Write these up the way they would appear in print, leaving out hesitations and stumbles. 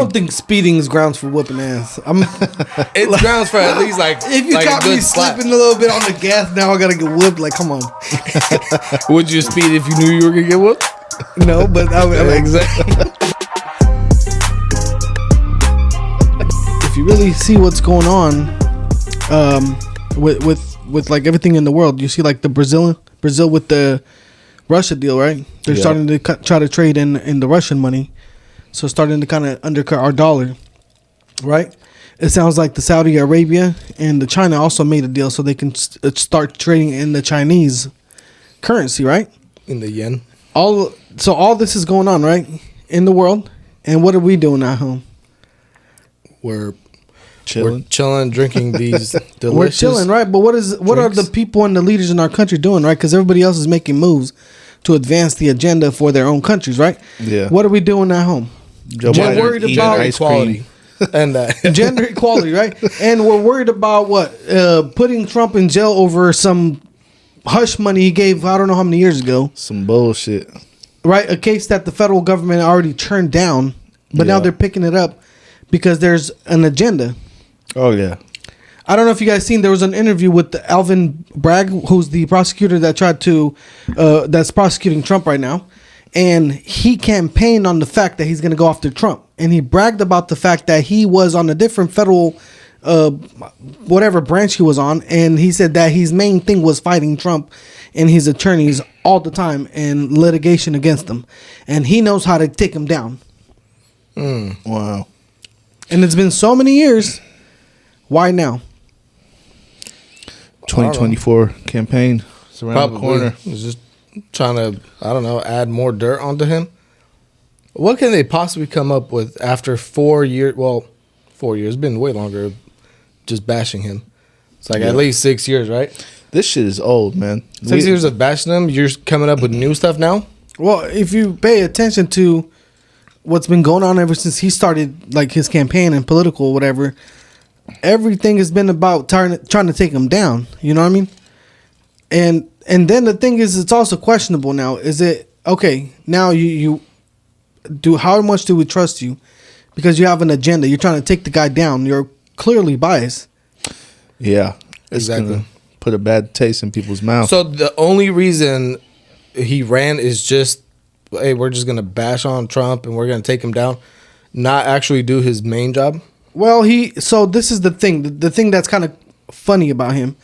don't think speeding is grounds for whooping ass. It's grounds for at least like if you like caught me slipping a little bit on the gas, now I gotta get whooped. Like, come on. Would you speed if you knew you were gonna get whooped? No, but Exactly. If you really see what's going on, with like everything in the world, you see like the Brazil with the Russia deal, right? They're starting to try to trade in the Russian money, so starting to kind of undercut our dollar, right? It sounds like the Saudi Arabia and the China also made a deal so they can start trading in the Chinese currency, right? In the yen. All this is going on, right, in the world, and what are we doing at home? We're chilling, drinking these delicious. We're chilling, right? But what are the people and the leaders in our country doing, right? Because everybody else is making moves to advance the agenda for their own countries, right? Yeah. What are we doing at home? We're worried about equality and gender equality, right? And we're worried about putting Trump in jail over some hush money he gave. I don't know how many years ago. Some bullshit, right? A case that the federal government already turned down, but now they're picking it up because there's an agenda. Oh yeah. I don't know if you guys seen, there was an interview with Alvin Bragg, who's the prosecutor that that's prosecuting Trump right now. And he campaigned on the fact that he's going to go after Trump. And he bragged about the fact that he was on a different federal, whatever branch he was on. And he said that his main thing was fighting Trump and his attorneys all the time and litigation against them. And he knows how to take him down. Wow. And it's been so many years. Why now? 2024 campaign. It's around the corner. It's just trying to, I don't know, add more dirt onto him. What can they possibly come up with after 4 years? Well, 4 years. It's been way longer just bashing him. It's like at least 6 years, right? This shit is old, man. 6 years of bashing him. You're coming up with new stuff now? Well, if you pay attention to what's been going on ever since he started like his campaign and political or whatever, everything has been about trying to take him down. You know what I mean? And then the thing is, it's also questionable now. Is it okay? Now you do, how much do we trust you? Because you have an agenda. You're trying to take the guy down. You're clearly biased. Yeah, it's exactly. Gonna put a bad taste in people's mouth. So the only reason he ran is just, hey, we're just gonna bash on Trump and we're gonna take him down, not actually do his main job. Well, so this is the thing. The thing that's kind of funny about him.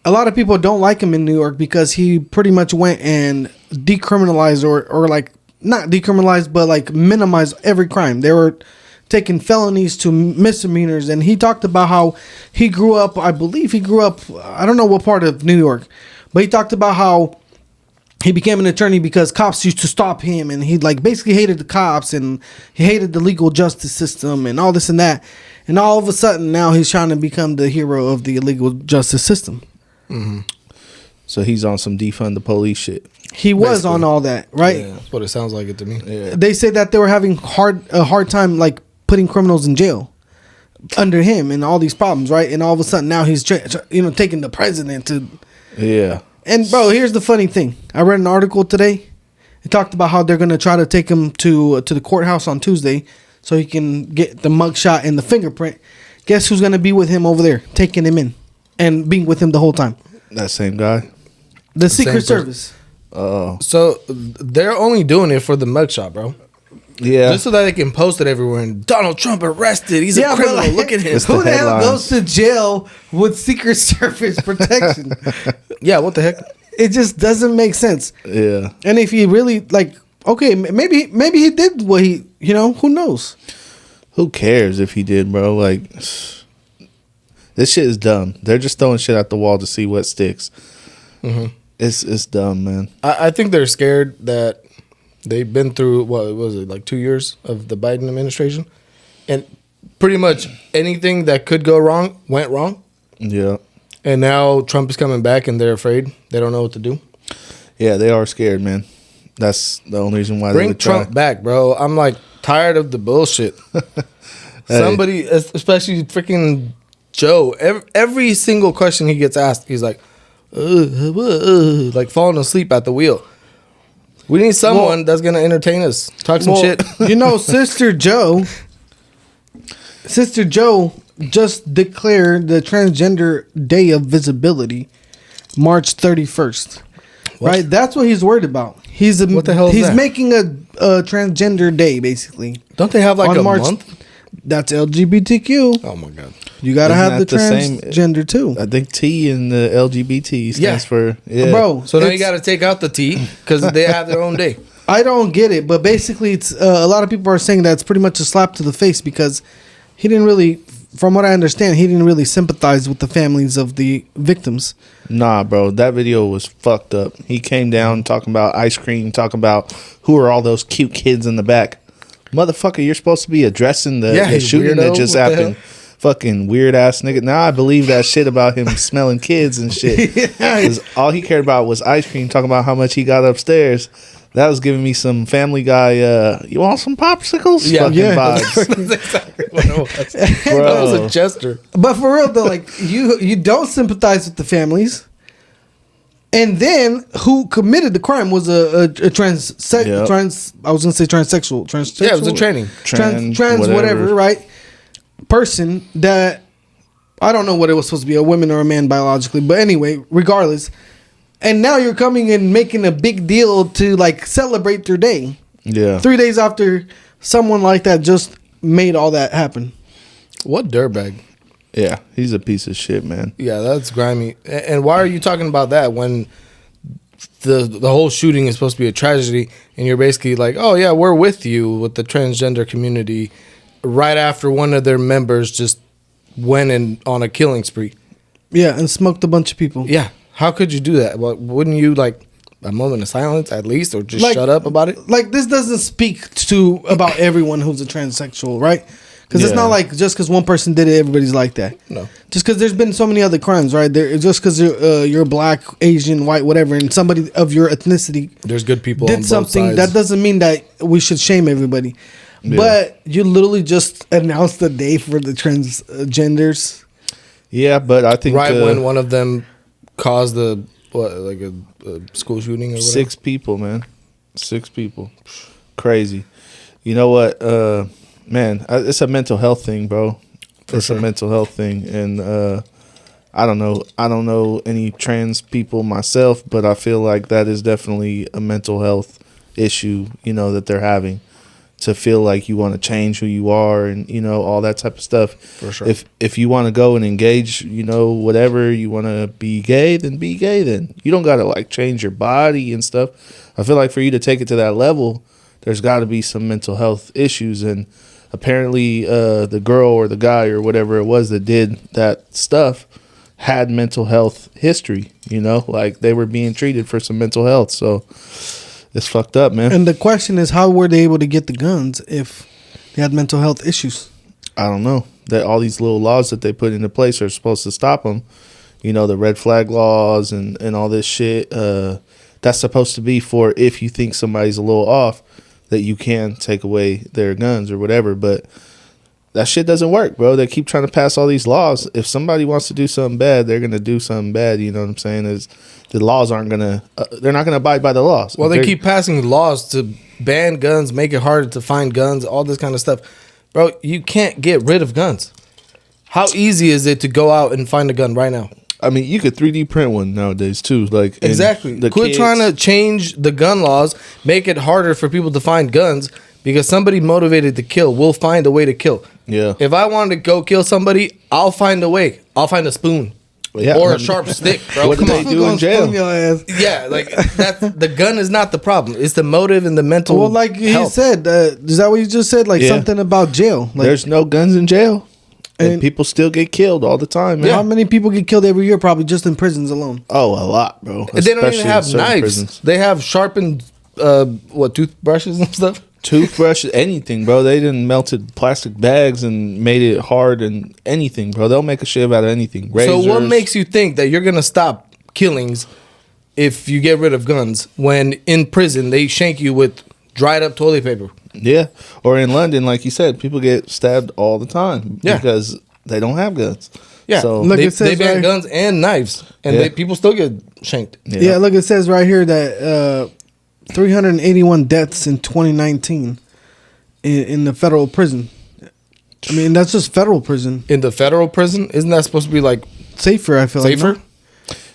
A lot of people don't like him in New York because he pretty much went and decriminalized or like not decriminalized, but like minimized every crime. They were taking felonies to misdemeanors. And he talked about how he grew up, I believe he grew up, I don't know what part of New York, but he talked about how he became an attorney because cops used to stop him, and he like basically hated the cops and he hated the legal justice system and all this and that. And all of a sudden now he's trying to become the hero of the legal justice system. Mm-hmm. So he's on some defund the police shit. He was on all that, right? Yeah, that's what it sounds like it to me. Yeah. They said that they were having a hard time like putting criminals in jail under him and all these problems, right? And all of a sudden now he's taking the president to. Yeah. And bro, here's the funny thing. I read an article today. It talked about how they're gonna try to take him to the courthouse on Tuesday so he can get the mugshot and the fingerprint. Guess who's gonna be with him over there, taking him in and being with him the whole time? That same guy. The Secret Service. Oh. So they're only doing it for the mugshot, bro. Yeah. Just so that they can post it everywhere. And Donald Trump arrested. He's a criminal. Like, look at him. Who the hell goes to jail with Secret Service protection? Yeah, what the heck? It just doesn't make sense. Yeah. And if he really like, okay, maybe he did what he, who knows? Who cares if he did, bro? Like, this shit is dumb. They're just throwing shit at the wall to see what sticks. Mm-hmm. It's dumb, man. I think they're scared that they've been through, what was it, like 2 years of the Biden administration? And pretty much anything that could go wrong went wrong. Yeah. And now Trump is coming back and they're afraid. They don't know what to do. Yeah, they are scared, man. That's the only reason why Bring they would try. Trump back, bro. I'm like tired of the bullshit. Hey. Somebody, especially freaking Joe, every single question he gets asked, he's like, like falling asleep at the wheel. We need someone that's going to entertain us. Talk some shit. Sister Joe Sister Joe just declared the Transgender Day of Visibility, March 31st. What? Right, that's what he's worried about. What the hell is he's that? making a transgender day, basically. Don't they have like On a March- month? That's LGBTQ. Oh my god. You gotta Isn't have the that the same- transgender too, I think T in the LGBT stands Yeah. for bro. So now you it's- got to take out the T because they have their own day. I don't get it, but basically, it's a lot of people are saying that it's pretty much a slap to the face because he didn't really, from what I understand, he didn't really sympathize with the families of the victims. Nah, bro, that video was fucked up. He came down talking about ice cream, talking about who are all those cute kids in the back. Motherfucker, you're supposed to be addressing the Yeah, you shooting weirdo. that just What the happened. Fucking weird ass nigga. Now I believe that shit about him smelling kids and shit. 'Cause all he cared about was ice cream, talking about how much he got upstairs. That was giving me some Family Guy, you want some popsicles? Yeah, Fucking yeah. vibes. That's exactly what it was. Bro. That was a gesture. But for real though, like you don't sympathize with the families, and then who committed the crime was a trans Yep. trans. I was gonna say transsexual. Yeah, it was a training. trans whatever, right? Person that I don't know what it was supposed to be, a woman or a man biologically, but anyway, regardless. And now you're coming and making a big deal to like celebrate their day. Yeah. 3 days after someone like that just made all that happen. What dirtbag? Yeah, he's a piece of shit, man. Yeah, that's grimy. And why are you talking about that when the whole shooting is supposed to be a tragedy and you're basically like, oh yeah, we're with you with the transgender community right after one of their members just went in on a killing spree. Yeah, and smoked a bunch of people. Yeah. How could you do that? Well, wouldn't you like a moment of silence at least or just Like- shut up about it? Like this doesn't speak to about everyone who's a transsexual, right? Because it's Yeah. not like just because one person did it, everybody's like that. No. Just because there's been so many other crimes, right? There, just because you're black, Asian, white, whatever, and somebody of your ethnicity There's good people on did both something, sides. that doesn't mean that we should shame everybody. Yeah. But you literally just announced the day for the transgenders. Yeah, but I think right when one of them caused a school shooting or whatever. 6 people, man. 6 people. Crazy. You know what? Man, it's a mental health thing, bro. It's sure. a mental health thing. And I don't know any trans people myself, but I feel like that is definitely a mental health issue, that they're having. To feel like you want to change who you are and, all that type of stuff. For sure. If you want to go and engage, whatever, you want to be gay, then be gay then. You don't got to, like, change your body and stuff. I feel like for you to take it to that level, there's got to be some mental health issues. And apparently the girl or the guy or whatever it was that did that stuff had mental health history, like they were being treated for some mental health. So it's fucked up, man. And the question is, how were they able to get the guns if they had mental health issues? I don't know. That all these little laws that they put into place are supposed to stop them. The red flag laws and all this shit. That's supposed to be for if you think somebody's a little off, that you can take away their guns or whatever. But that shit doesn't work, bro. They keep trying to pass all these laws. If somebody wants to do something bad, they're going to do something bad. You know what I'm saying? Is the laws aren't going to, they're not going to abide by the laws. Well, If they they're- keep passing laws to ban guns, make it harder to find guns, all this kind of stuff. Bro, you can't get rid of guns. How easy is it to go out and find a gun right now? I mean, you could 3D print one nowadays too. Like and Exactly. the Quit kids- trying to change the gun laws, make it harder for people to find guns because somebody motivated to kill will find a way to kill. Yeah. If I wanted to go kill somebody, I'll find a way. I'll find a spoon. Yeah. Or a sharp stick, bro. What Come did on. they do in jail? Yeah, like the gun is not the problem. It's the motive and the mental. Well, like he health. said, is that what you just said? Like Yeah. something about jail. Like, There's no guns in jail, and And- people still get killed all the time, man. how many people get killed every year? Probably just in prisons alone. Oh, a lot, bro. And they don't Especially even in have certain knives. prisons. They have sharpened toothbrushes and stuff. Toothbrushes, anything, bro. They didn't melted plastic bags and made it hard and anything, bro. They'll make a shit out of anything. Razors. So what makes you think that you're gonna stop killings if you get rid of guns when in prison they shank you with dried up toilet paper? Yeah, or in London, like you said, people get stabbed all the time Yeah. because they don't have guns. Yeah, So Look, they, it says they ban right- guns and knives, and Yeah. people still get shanked. Yeah, look, it says right here that 381 deaths in 2019 in the federal prison. I mean, that's just federal prison. In the federal prison, isn't that supposed to be like Safer, I feel safer, like.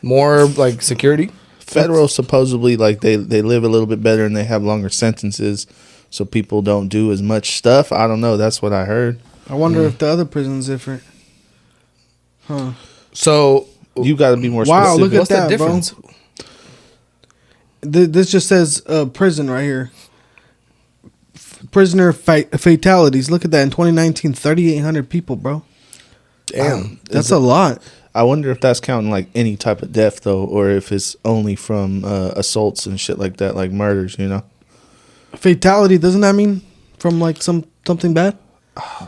more like security? Federal supposedly like they live a little bit better and they have longer sentences, so people don't do as much stuff. I don't know. That's what I heard. I wonder if the other prison's different. Huh. So You got to be more Wow, specific. look at what's that, the bro. difference? This just says prison right here. Prisoner fatalities. Look at that. In 2019, 3,800 people, bro. Damn. That's a lot. I wonder if that's counting like any type of death though, or if it's only from assaults and shit like that, like murders. You know. Fatality, doesn't that mean from like something bad?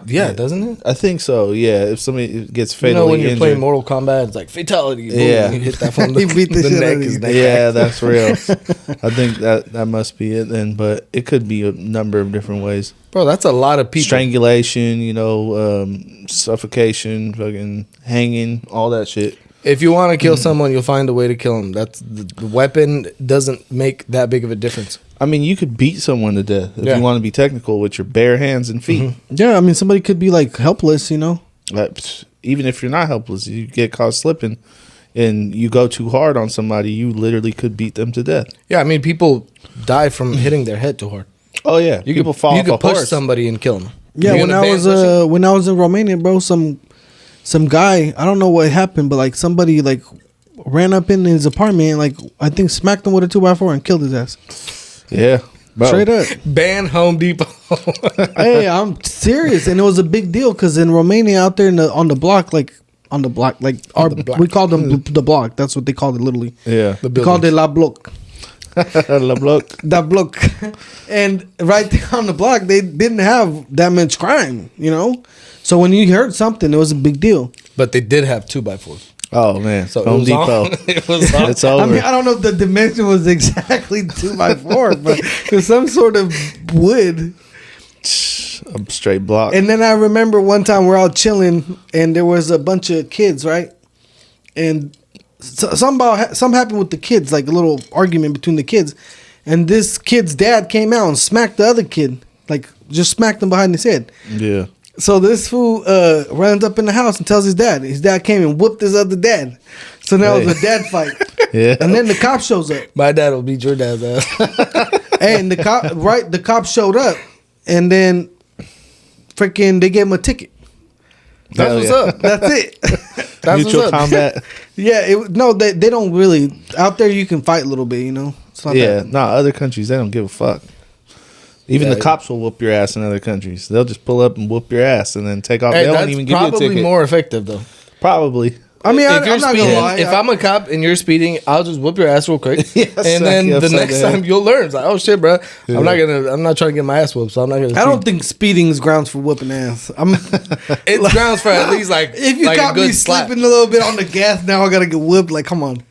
Yeah, doesn't it? I think so. Yeah, if somebody gets You know, fatally when you're injured. playing Mortal Kombat, it's like fatality. Boom, Yeah. you hit that from the, He beat the the shit neck. out of Is you. neck. Yeah, that's real. I think that must be it then, but it could be a number of different ways. Bro, that's a lot of people. Strangulation, suffocation, fucking hanging, all that shit. If you want to kill someone, you'll find a way to kill them. That's the weapon doesn't make that big of a difference. I mean, you could beat someone to death if Yeah. you want to be technical with your bare hands and feet. Yeah, I mean, somebody could be like helpless, you know? Even if you're not helpless, you get caught slipping and you go too hard on somebody, you literally could beat them to death. Yeah, I mean, people die from hitting their head too hard. Oh yeah, people fall you off could a push horse. somebody and kill them. Yeah, when I was in Romania, bro, some guy, I don't know what happened, but like somebody like ran up in his apartment and like I think smacked him with a 2x4 and killed his ass. Yeah, bro. Straight up. ban Home Depot. Hey, I'm serious, and it was a big deal because in Romania, out there on the block, like the block. we called them the block. That's what they called it, literally. Yeah, The We called it La Bloc. La block. Da Bloc. And right there on the block, they didn't have that much crime, you know. So when you heard something, it was a big deal. But they did have 2x4s. Oh man, So Home it was Depot. on. It was on. It's over. I mean, I don't know if the dimension was exactly 2x4, but it was some sort of wood. A straight block. And then I remember one time we're out chilling, and there was a bunch of kids, right? And something happened with the kids, like a little argument between the kids. And this kid's dad came out and smacked the other kid, like just smacked him behind his head. Yeah. So this fool runs up in the house and tells his dad. His dad came and whooped his other dad. So now it was a dad fight. Yeah. And then the cop shows up. My dad will beat your dad's ass. And the cop showed up, and then freaking they gave him a ticket. That's Hell what's yeah. up. That's it. That's Mutual what's up. combat. Yeah, they don't really out there. You can fight a little bit, you know. It's not Yeah. that- Nah, other countries they don't give a fuck. Even Yeah, the cops will whoop your ass in other countries. They'll just pull up and whoop your ass and then take off. Hey, they that's won't even give you a probably ticket. more effective though. Probably. I mean, I'm you're not speeding, gonna lie. if I'm a cop and you're speeding, I'll just whoop your ass real quick, Yeah, and smack then you the upside next the head. time you'll learn. It's like, oh shit, bro, I'm not trying to get my ass whooped, so I'm not gonna. I don't think speeding is grounds for whooping ass. It's grounds for at least like If you like got a good me slap. slipping a little bit on the gas, now I gotta get whooped. Like, come on.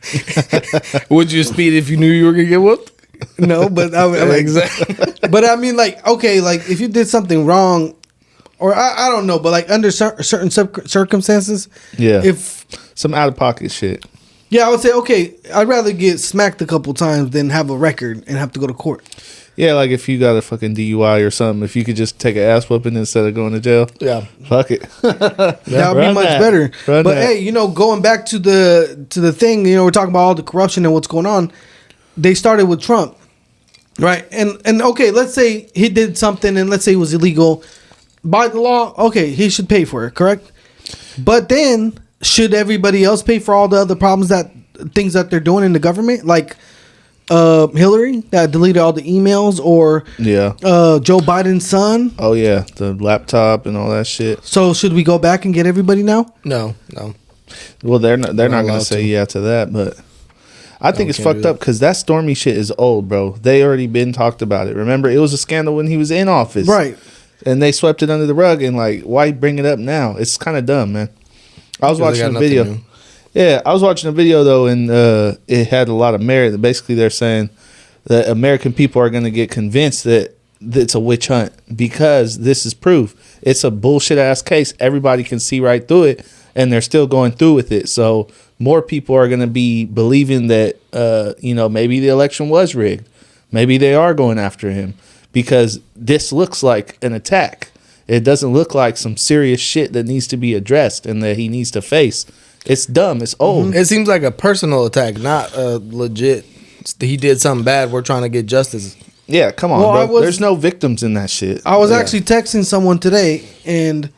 Would you speed if you knew you were gonna get whooped? No, but I mean, Exactly. but I mean, like, okay, like if you did something wrong, or I don't know, but like under certain circumstances, Yeah. if Some out of pocket shit. I would say, okay, I'd rather get smacked a couple times than have a record and have to go to court. Yeah, like if you got a fucking DUI or something, if you could just take an ass whooping instead of going to jail. Yeah. Fuck it. That would be Run much that. better. Run But that. hey, going back to the thing, we're talking about all the corruption and what's going on. They started with Trump, right? And okay, let's say he did something, and let's say it was illegal by the law. Okay, he should pay for it, correct? But then should everybody else pay for all the other things that they're doing in the government, like Hillary that deleted all the emails, or Yeah. Joe Biden's son? Oh yeah, the laptop and all that shit. So should we go back and get everybody now? No. Well, they're not Not going allowed to say to. yeah to that, but I think it's can't do fucked that. up because that Stormy shit is old, bro. They already been talked about it. Remember, it was a scandal when he was in office, Right. And they swept it under the rug. And like, why bring it up now? It's kind of dumb, man. I was Because they watching got a video. nothing new. Yeah, I was watching a video though, and it had a lot of merit. Basically, they're saying that American people are going to get convinced that it's a witch hunt because this is proof. It's a bullshit ass case. Everybody can see right through it, and they're still going through with it. So more people are going to be believing that maybe the election was rigged. Maybe they are going after him because this looks like an attack. It doesn't look like some serious shit that needs to be addressed and that he needs to face. It's dumb. It's old. It seems like a personal attack, not a legit. He did something bad. We're trying to get justice. Yeah, come on, Well, bro. There's no victims in that shit. I was actually texting someone today, and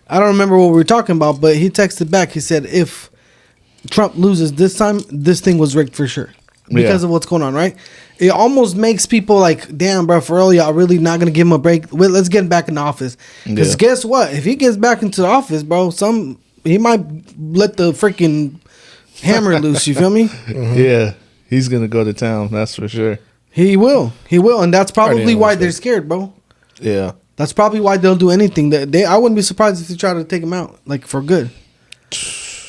I don't remember what we were talking about, but he texted back. He said, if Trump loses this time, this thing was rigged for sure because of what's going on, right? It almost makes people like, damn, bro, for real, y'all really not going to give him a break? Well, let's get him back in the office. Because guess what? If he gets back into the office, bro, he might let the freaking hammer loose, you feel me? Yeah, he's going to go to town. That's for sure. He will, and that's probably why they're scared, bro. Yeah, that's probably why they'll do anything. I wouldn't be surprised if they try to take him out, like for good.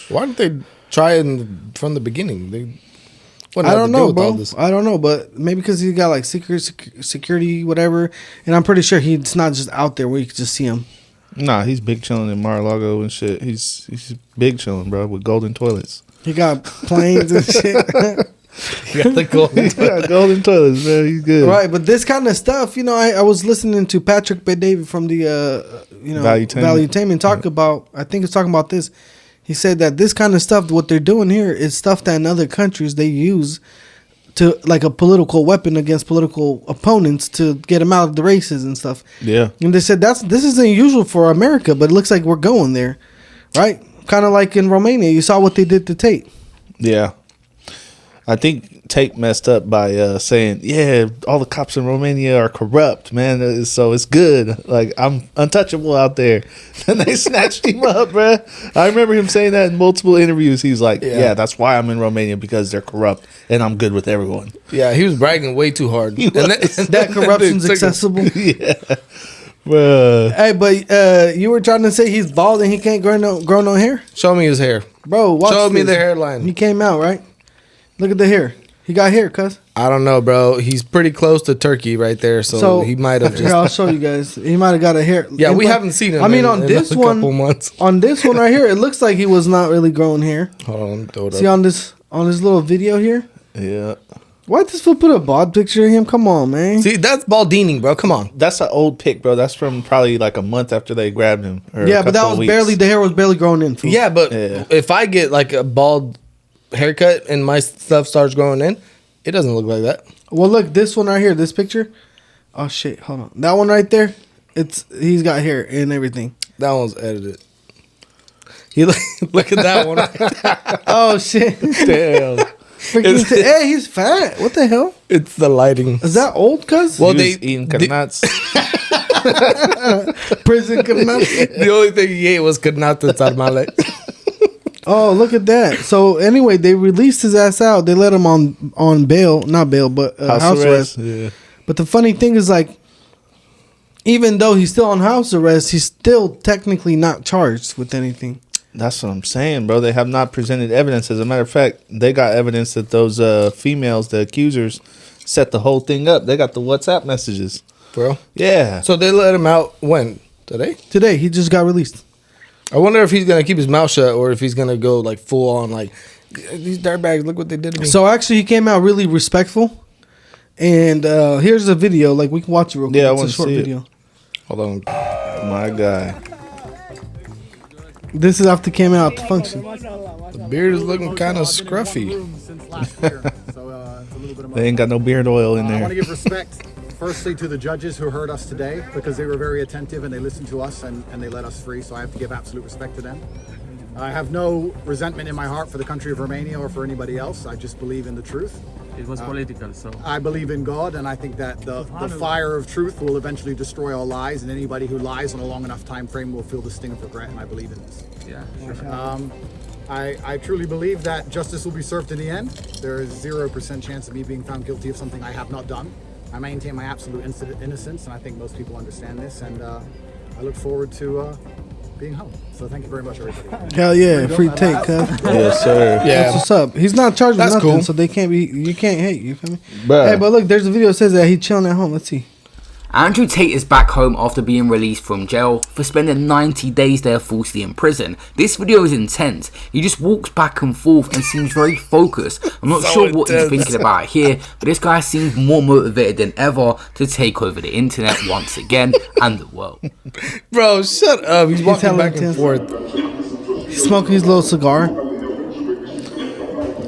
Why didn't they try it from the beginning? I don't know, bro. I don't know, but maybe because he got like security, whatever. And I'm pretty sure he's not just out there where you can just see him. Nah, he's big chilling in Mar-a-Lago and shit. He's big chilling, bro, with golden toilets. He got planes and shit. He got the golden toilets. Yeah, golden toilets, man. He's good. Right, but this kind of stuff, I was listening to Patrick Bet-David from the Valuetainment talk about. I think it's talking about this. He said that this kind of stuff, what they're doing here, is stuff that in other countries they use to like a political weapon against political opponents to get them out of the races and stuff. Yeah, and they said this isn't usual for America, but it looks like we're going there, right? Kind of like in Romania, you saw what they did to Tate. Yeah. I think Tate messed up by saying, yeah, all the cops in Romania are corrupt, man. So it's good. Like, I'm untouchable out there. And they snatched him up, bruh. I remember him saying that in multiple interviews. He's like, yeah, that's why I'm in Romania, because they're corrupt and I'm good with everyone. Yeah, he was bragging way too hard. That corruption's accessible. Yeah. Bruh. Hey, but you were trying to say he's bald and he can't grow no hair? Show me his hair. Bro, watch Show me this. the hairline. He came out, right? Look at the hair. He got hair, cuz. I don't know, bro. He's pretty close to Turkey right there, so he might have just. Here, I'll show you guys. He might have got a hair. Yeah, we haven't seen him. I mean, on this one, months. on this one right here, it looks like he was not really growing hair. Hold on, See on this little video here. Yeah. Why'd this fool put a bald picture of him? Come on, man. See, that's baldining, bro. Come on. That's an old pic, bro. That's from probably like a month after they grabbed him. Yeah, but that was the hair was barely growing in. Fool. Yeah, but if I get like a bald haircut and my stuff starts growing in, it doesn't look like that. Well, look, this one right here, this picture. Oh shit, hold on. That one right there, he's got hair and everything. That one's edited. Look at that one. Oh shit. Damn. Hey, he's fat. What the hell? It's the lighting. Is that old, cuz? Well, they eating nuts. Prison nuts. The only thing he ate was nuts armale. Oh, look at that. So anyway, they released his ass out. They let him on bail, not bail, but house arrest. Yeah. But the funny thing is, like, even though he's still on house arrest, he's still technically not charged with anything. That's what I'm saying, bro. They have not presented evidence. As a matter of fact, they got evidence that those females, the accusers, set the whole thing up. They got the WhatsApp messages. Bro. Yeah. So they let him out when? Today? Today. He just got released. I wonder if he's going to keep his mouth shut or if he's going to go like full on like, these dirtbags, look what they did to me. So actually he came out really respectful. And here's a video. Like, we can watch it real quick. Yeah, I it's want a to short see video. it. Hold on. My guy. This is after came out the function. The beard is looking kind of scruffy. They ain't got no beard oil in I want to there. give respect, firstly, to the judges who heard us today, because they were very attentive and they listened to us and they let us free. So I have to give absolute respect to them. I have no resentment in my heart for the country of Romania or for anybody else. I just believe in the truth. It was political, so I believe in God, and I think that the fire of truth will eventually destroy all lies, and anybody who lies on a long enough time frame will feel the sting of regret, and I believe in this. yeah, sure. I truly believe that justice will be served in the end. There is 0% chance of me being found guilty of something I have not done. I maintain my absolute innocence, and I think most people understand this, and I look forward to being home. So thank you very much, everybody. Hell yeah, free take, cuz. Yes, sir. Yeah. That's what's up. He's not charged with That's nothing, cool. so you can't hate, you feel me? Bruh. Hey, but look, there's a video that says that he's chilling at home. Let's see. Andrew Tate is back home after being released from jail for spending 90 days there falsely in prison. This video is intense. He just walks back and forth and seems very focused. I'm not sure what he's thinking about here, but this guy seems more motivated than ever to take over the internet once again and the world. Bro, shut up. He's walking hella back and intense. forth. He's smoking his little cigar.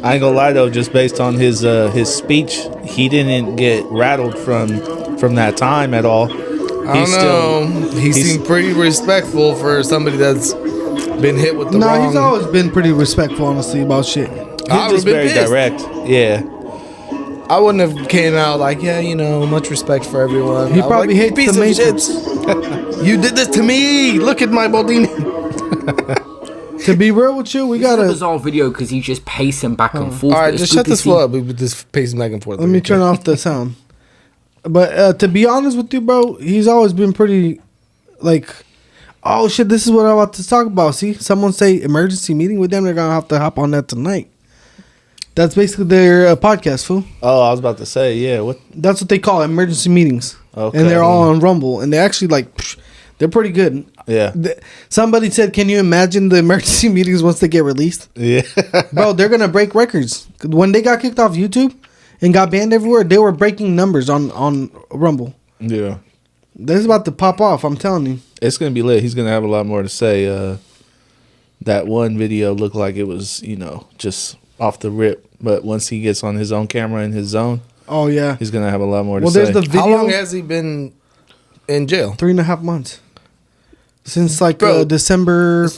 I ain't gonna lie though, just based on his speech, he didn't get rattled from that time at all. I don't know. He seemed pretty respectful for somebody that's been hit with the No, wrong. he's always been pretty respectful, honestly, about shit. I He's would've just been very pissed. direct. Yeah. I wouldn't have came out like, yeah, you know, much respect for everyone. He I probably like, hates "You the piece of Matrix." shit. You did this to me. Look at my Baldini. To be real with you, we This is a gotta. bizarre video because he's just pacing back and forth. All right, but it's just good shut to this see- fool up with this pacing back and forth. Let me turn off the sound. But to be honest with you, bro, he's always been pretty, like, oh shit, this is what I'm about to talk about. See, someone say emergency meeting with them. They're gonna have to hop on that tonight. That's basically their podcast, fool. Oh, I was about to say, yeah. What? That's what they call emergency meetings. Okay. And they're all on Rumble, and they actually like, they're pretty good. Yeah. Somebody said, "Can you imagine the emergency meetings once they get released?" Yeah. Bro, they're gonna break records. When they got kicked off YouTube and got banned everywhere, they were breaking numbers on Rumble. Yeah. This is about to pop off. I'm telling you. It's gonna be lit. He's gonna have a lot more to say. That one video looked like it was, just off the rip. But once he gets on his own camera in his zone, Oh yeah. he's gonna have a lot more to Well, say. there's the video. How long has he been in jail? 3.5 months since like Bro. December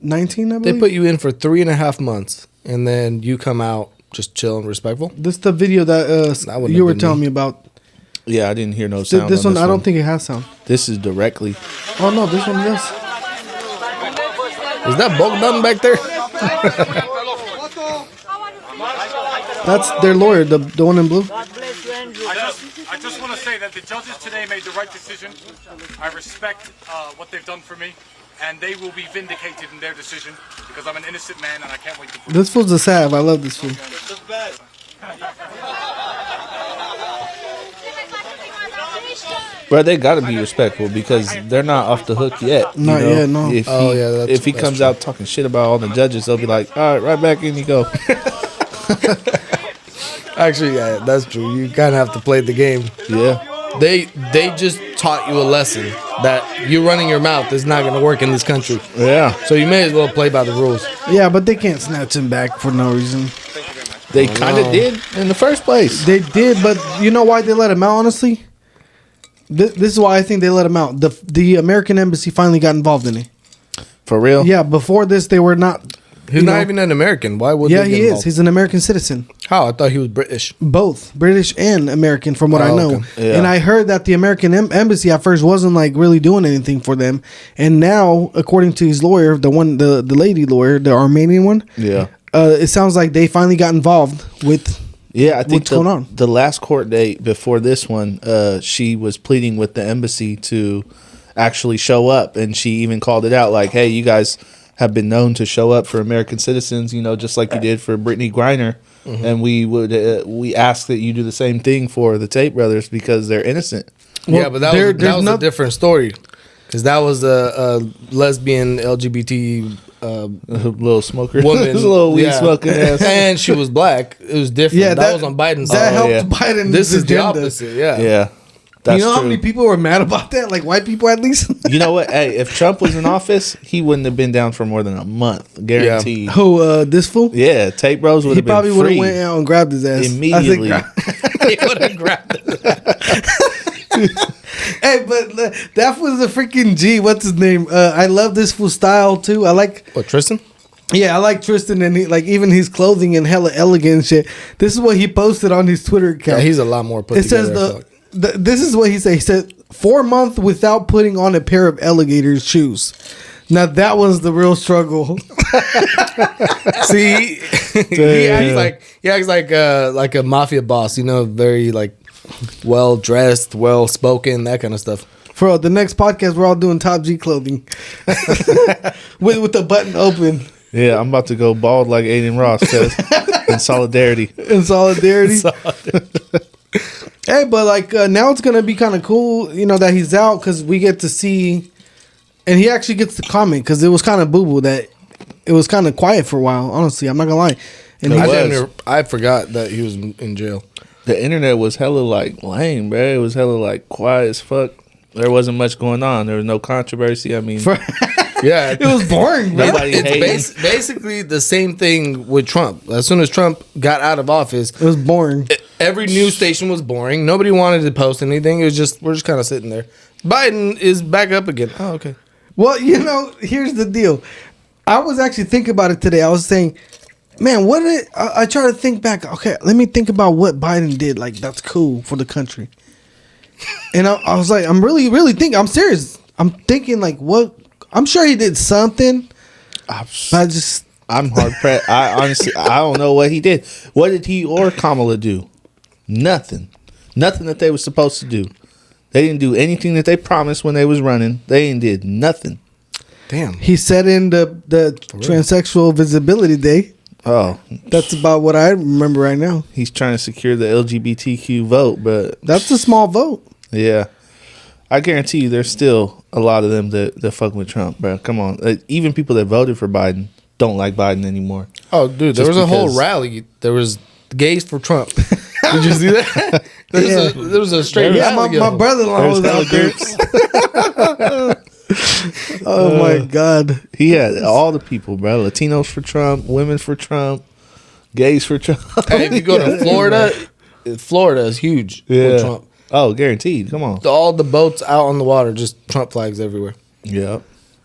19, I They believe. put you in for 3.5 months, and then you come out just chill and respectful. This the video that That wouldn't you have were been telling me. me about. Yeah, I didn't hear no sound. This on one, I don't think it has sound. This is directly. Oh no, this one does. Is that Bogdan back there? That's their lawyer, the one in blue. I just want to say that the judges today made the right decision. I respect what they've done for me, and they will be vindicated in their decision because I'm an innocent man and I can't wait to prove This fool's a sav. I love this fool. Bro, they gotta be respectful because they're not off the hook yet. Not yet, no. If Oh, he, yeah, that's- if he that's comes true. out talking shit about all the judges, they'll be like, all right, right back in you go. Actually, yeah, that's true. You kind of have to play the game. Yeah. They just taught you a lesson that you running your mouth is not going to work in this country. Yeah. So you may as well play by the rules. Yeah, but they can't snatch him back for no reason. They kind of did in the first place. They did, but you know why they let him out? Honestly, this is why I think they let him out. The American embassy finally got involved in it. For real? Yeah, before this, they were not. He's you not know- even an American. Why would Yeah, they he get is. involved? He's an American citizen. How? I thought he was British. Both British and American, from what I Oh, know. okay. Yeah. And I heard that the American embassy at first wasn't like really doing anything for them, and now, according to his lawyer, the lady lawyer, the Armenian one, Yeah. it sounds like they finally got involved with. Yeah, I think What's going on? the last court date before this one, she was pleading with the embassy to actually show up, and she even called it out like, "Hey, you guys have been known to show up for American citizens, just like you did for Brittany Griner, and we ask that you do the same thing for the Tate brothers because they're innocent." Well, yeah, but that there- was there's a no- different story. Because that was a lesbian LGBT Little smoker, woman. little weed Yeah. smoking ass. And she was black. It was different. Yeah, that was on Biden's That side. helped yeah. Biden. This is the agenda. opposite. Yeah. Yeah, that's You know how true. many people were mad about that? Like white people, at least. You know what? Hey, if Trump was in office, he wouldn't have been down for more than a month, guaranteed. Who? This fool? Yeah, Tate Bros would He have been probably would have free went out and grabbed his ass I think immediately. He would have grabbed it. Hey, but that was a freaking G. What's his name? I love this fool style too. I like. What, Tristan? Yeah, I like Tristan and like even his clothing and hella elegant and shit. This is what he posted on his Twitter account. Yeah, he's a lot more put It together. says I feel like. this is what he said. He said 4 months without putting on a pair of alligator shoes. Now that was the real struggle. See, he acts like a mafia boss. Very like well dressed, well spoken, that kind of stuff. For the next podcast, we're all doing top G clothing with the button open Yeah, I'm about to go bald like Aiden Ross says in solidarity. in solidarity. Hey, but like now it's gonna be kind of cool, you know, that he's out because we get to see, and he actually gets to comment because it was kind of boo boo that it was kind of quiet for a while. Honestly, I'm not gonna lie. And I forgot that he was in jail. The internet was hella like lame, bro. It was hella like quiet as fuck. There wasn't much going on. There was no controversy. I mean, Yeah, it was boring, bro. Nobody hating. it's basically the same thing with Trump. As soon as Trump got out of office, It was boring. every news station was boring. Nobody wanted to post anything. It was just we're just kind of sitting there. Biden is back up again. Oh, okay. Well, you know, here's the deal. I was actually thinking about it today. I was saying, man, what did it, I try to think back. Okay, let me think about what Biden did. Like, that's cool for the country. And I was like, I'm really, really thinking. I'm serious. I'm thinking like, what? I'm sure he did something. But I'm hard pressed. I honestly, I don't know what he did. What did he or Kamala do? Nothing. Nothing that they were supposed to do. They didn't do anything that they promised when they was running. They ain't did nothing. Damn. he said in the Transsexual Visibility Day. Oh, That's about what I remember right now. he's trying to secure the LGBTQ vote, but That's a small vote. yeah, I guarantee you, there's still a lot of them that fuck with Trump, bro. Come on, even people that voted for Biden don't like Biden anymore. Oh, dude, there Just was a whole because- rally. There was gays for Trump. Did you see that? There was a straight Yeah, rally. my brother-in-law was out there. Oh my God. He had all the people, bro. Latinos for Trump, women for Trump, gays for Trump. Hey, if you go to Florida, Florida is huge with Trump. Oh, guaranteed. Come on. All the boats out on the water, just Trump flags everywhere. Yeah.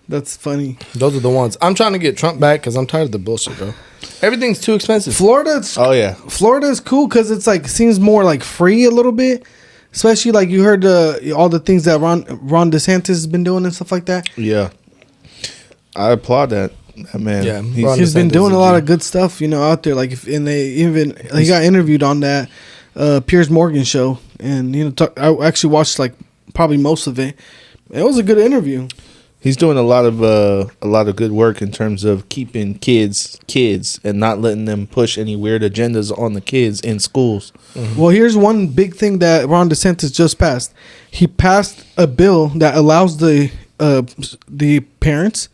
That's funny. Those are the ones. I'm trying to get Trump back because I'm tired of the bullshit, bro. Everything's too expensive. Florida's Oh yeah. Florida is cool because it's like seems more like free a little bit, especially like you heard all the things that Ron DeSantis has been doing and stuff like that. Yeah. I applaud that man. Yeah, He's- Ron He's been DeSantis doing is a lot a of good stuff, you know, out there. Like if and they even he got interviewed on that Piers Morgan show, and you know I actually watched like probably most of it. It was a good interview. He's doing a lot of good work in terms of keeping kids and not letting them push any weird agendas on the kids in schools. Well, here's one big thing that Ron DeSantis just passed. He passed a bill that allows the parents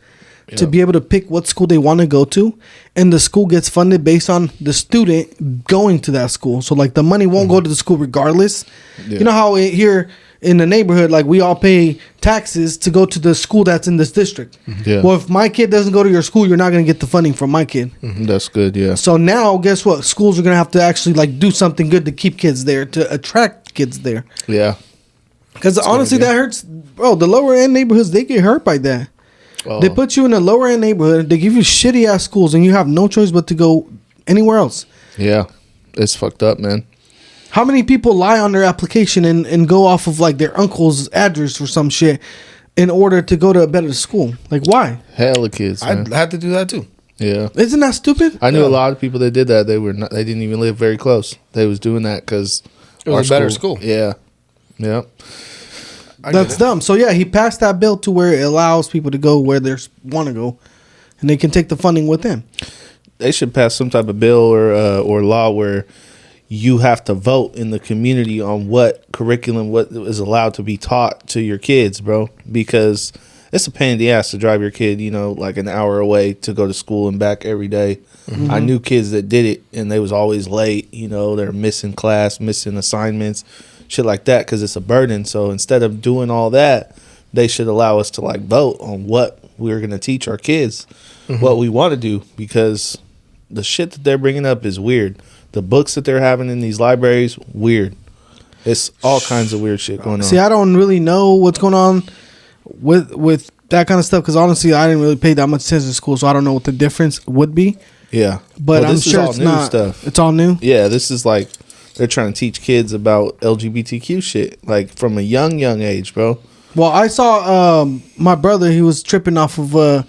to be able to pick what school they want to go to, and the school gets funded based on the student going to that school. So like the money won't go to the school regardless. Yeah. You know how here in the neighborhood, like we all pay taxes to go to the school that's in this district. Yeah. Well, if my kid doesn't go to your school, you're not going to get the funding from my kid. That's good. Yeah. So now, guess what? Schools are gonna have to actually like do something good to keep kids there, to attract kids there. Yeah. Because honestly, that hurts, bro. The lower end neighborhoods, they get hurt by that. Oh. They put you in a lower end neighborhood. They give you shitty ass schools, and you have no choice but to go anywhere else. Yeah. It's fucked up, man. How many people lie on their application and go off of like their uncle's address or some shit in order to go to a better school? Like, why? Hella kids, man. I had to do that too. Yeah. Isn't that stupid? I knew a lot of people that did that. They didn't even live very close. They was doing that because It was a better school. Yeah. Yeah. That's dumb. So yeah, he passed that bill to where it allows people to go where they want to go, and they can take the funding with them. They should pass some type of bill or law where you have to vote in the community on what curriculum, what is allowed to be taught to your kids, bro. Because it's a pain in the ass to drive your kid, you know, like an hour away to go to school and back every day. Mm-hmm. I knew kids that did it, and they was always late. You know, they're missing class, missing assignments, shit like that, because it's a burden. So instead of doing all that, they should allow us to like vote on what we're gonna teach our kids, what we want to do, because the shit that they're bringing up is weird. The books that they're having in these libraries, weird. It's all kinds of weird shit going on. See, I don't really know what's going on with that kind of stuff because honestly, I didn't really pay that much attention to school, so I don't know what the difference would be. Yeah, But Well, I'm this is sure all it's new not. stuff. It's all new. Yeah, this is like they're trying to teach kids about LGBTQ shit, like from a young age, bro. Well, I saw my brother. He was tripping off of.